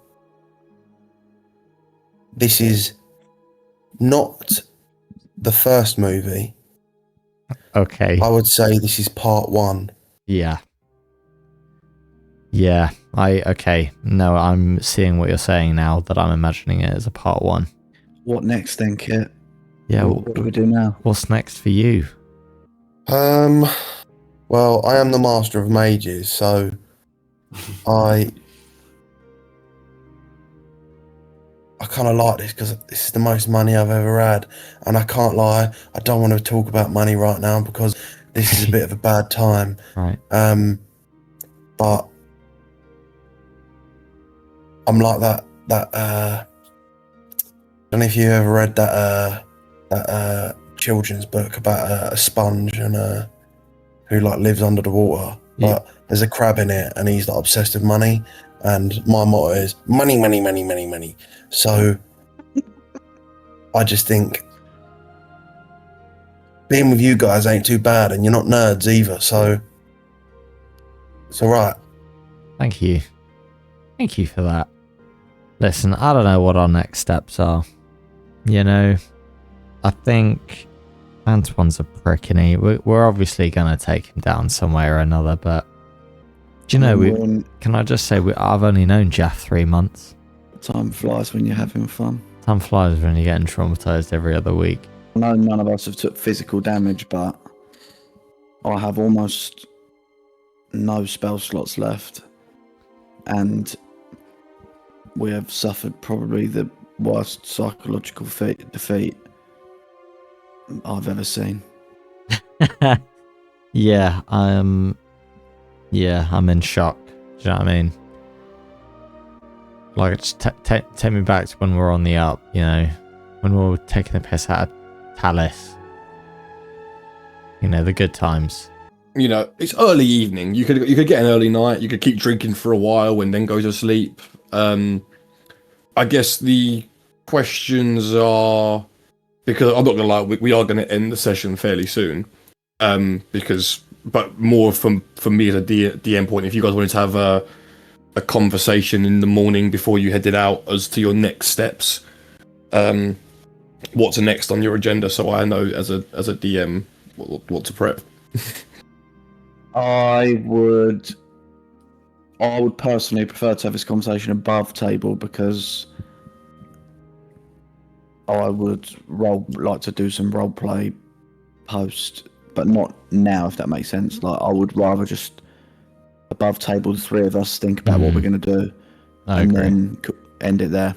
this is not the first movie. Okay. I would say this is part one. Yeah. Yeah. Okay. No, I'm seeing what you're saying now, that I'm imagining it as a part one. What next then, Kit? Yeah. What do we do now? What's next for you? Well, I am the master of mages, so I kind of like this because this is the most money I've ever had, and I can't lie, I don't want to talk about money right now because this is a bit of a bad time. Right. But I'm like that. I don't know if you ever read that children's book about a sponge and who like lives under the water. Yeah. But there's a crab in it, and he's like obsessed with money. And my motto is money, money, money, money, money. So I just think being with you guys ain't too bad, and you're not nerds either. So it's all right. Thank you. Thank you for that. Listen, I don't know what our next steps are. I think Antoine's a prick, and we're obviously going to take him down some way or another, but do you know, can I just say, I've only known JAFF 3 months. Time flies when you're having fun. Time flies when you're getting traumatized every other week. I know none of us have took physical damage, but I have almost no spell slots left, and we have suffered probably the worst psychological defeat I've ever seen. Yeah, I'm in shock. Do you know what I mean? Like, just take me back to when we were on the up, when we were taking the piss out of Tallis. The good times. It's early evening. You could get an early night. You could keep drinking for a while and then go to sleep. I guess the questions are, because I'm not gonna lie, we are gonna end the session fairly soon. But more from me as a DM point, if you guys wanted to have a conversation in the morning before you headed out as to your next steps, what's next on your agenda, so I know as a DM what to prep. I would personally prefer to have this conversation above table, because I would like to do some role play post, but not now, if that makes sense. Like, I would rather just above table, the three of us think about what we're going to do, I and agree. then end it there.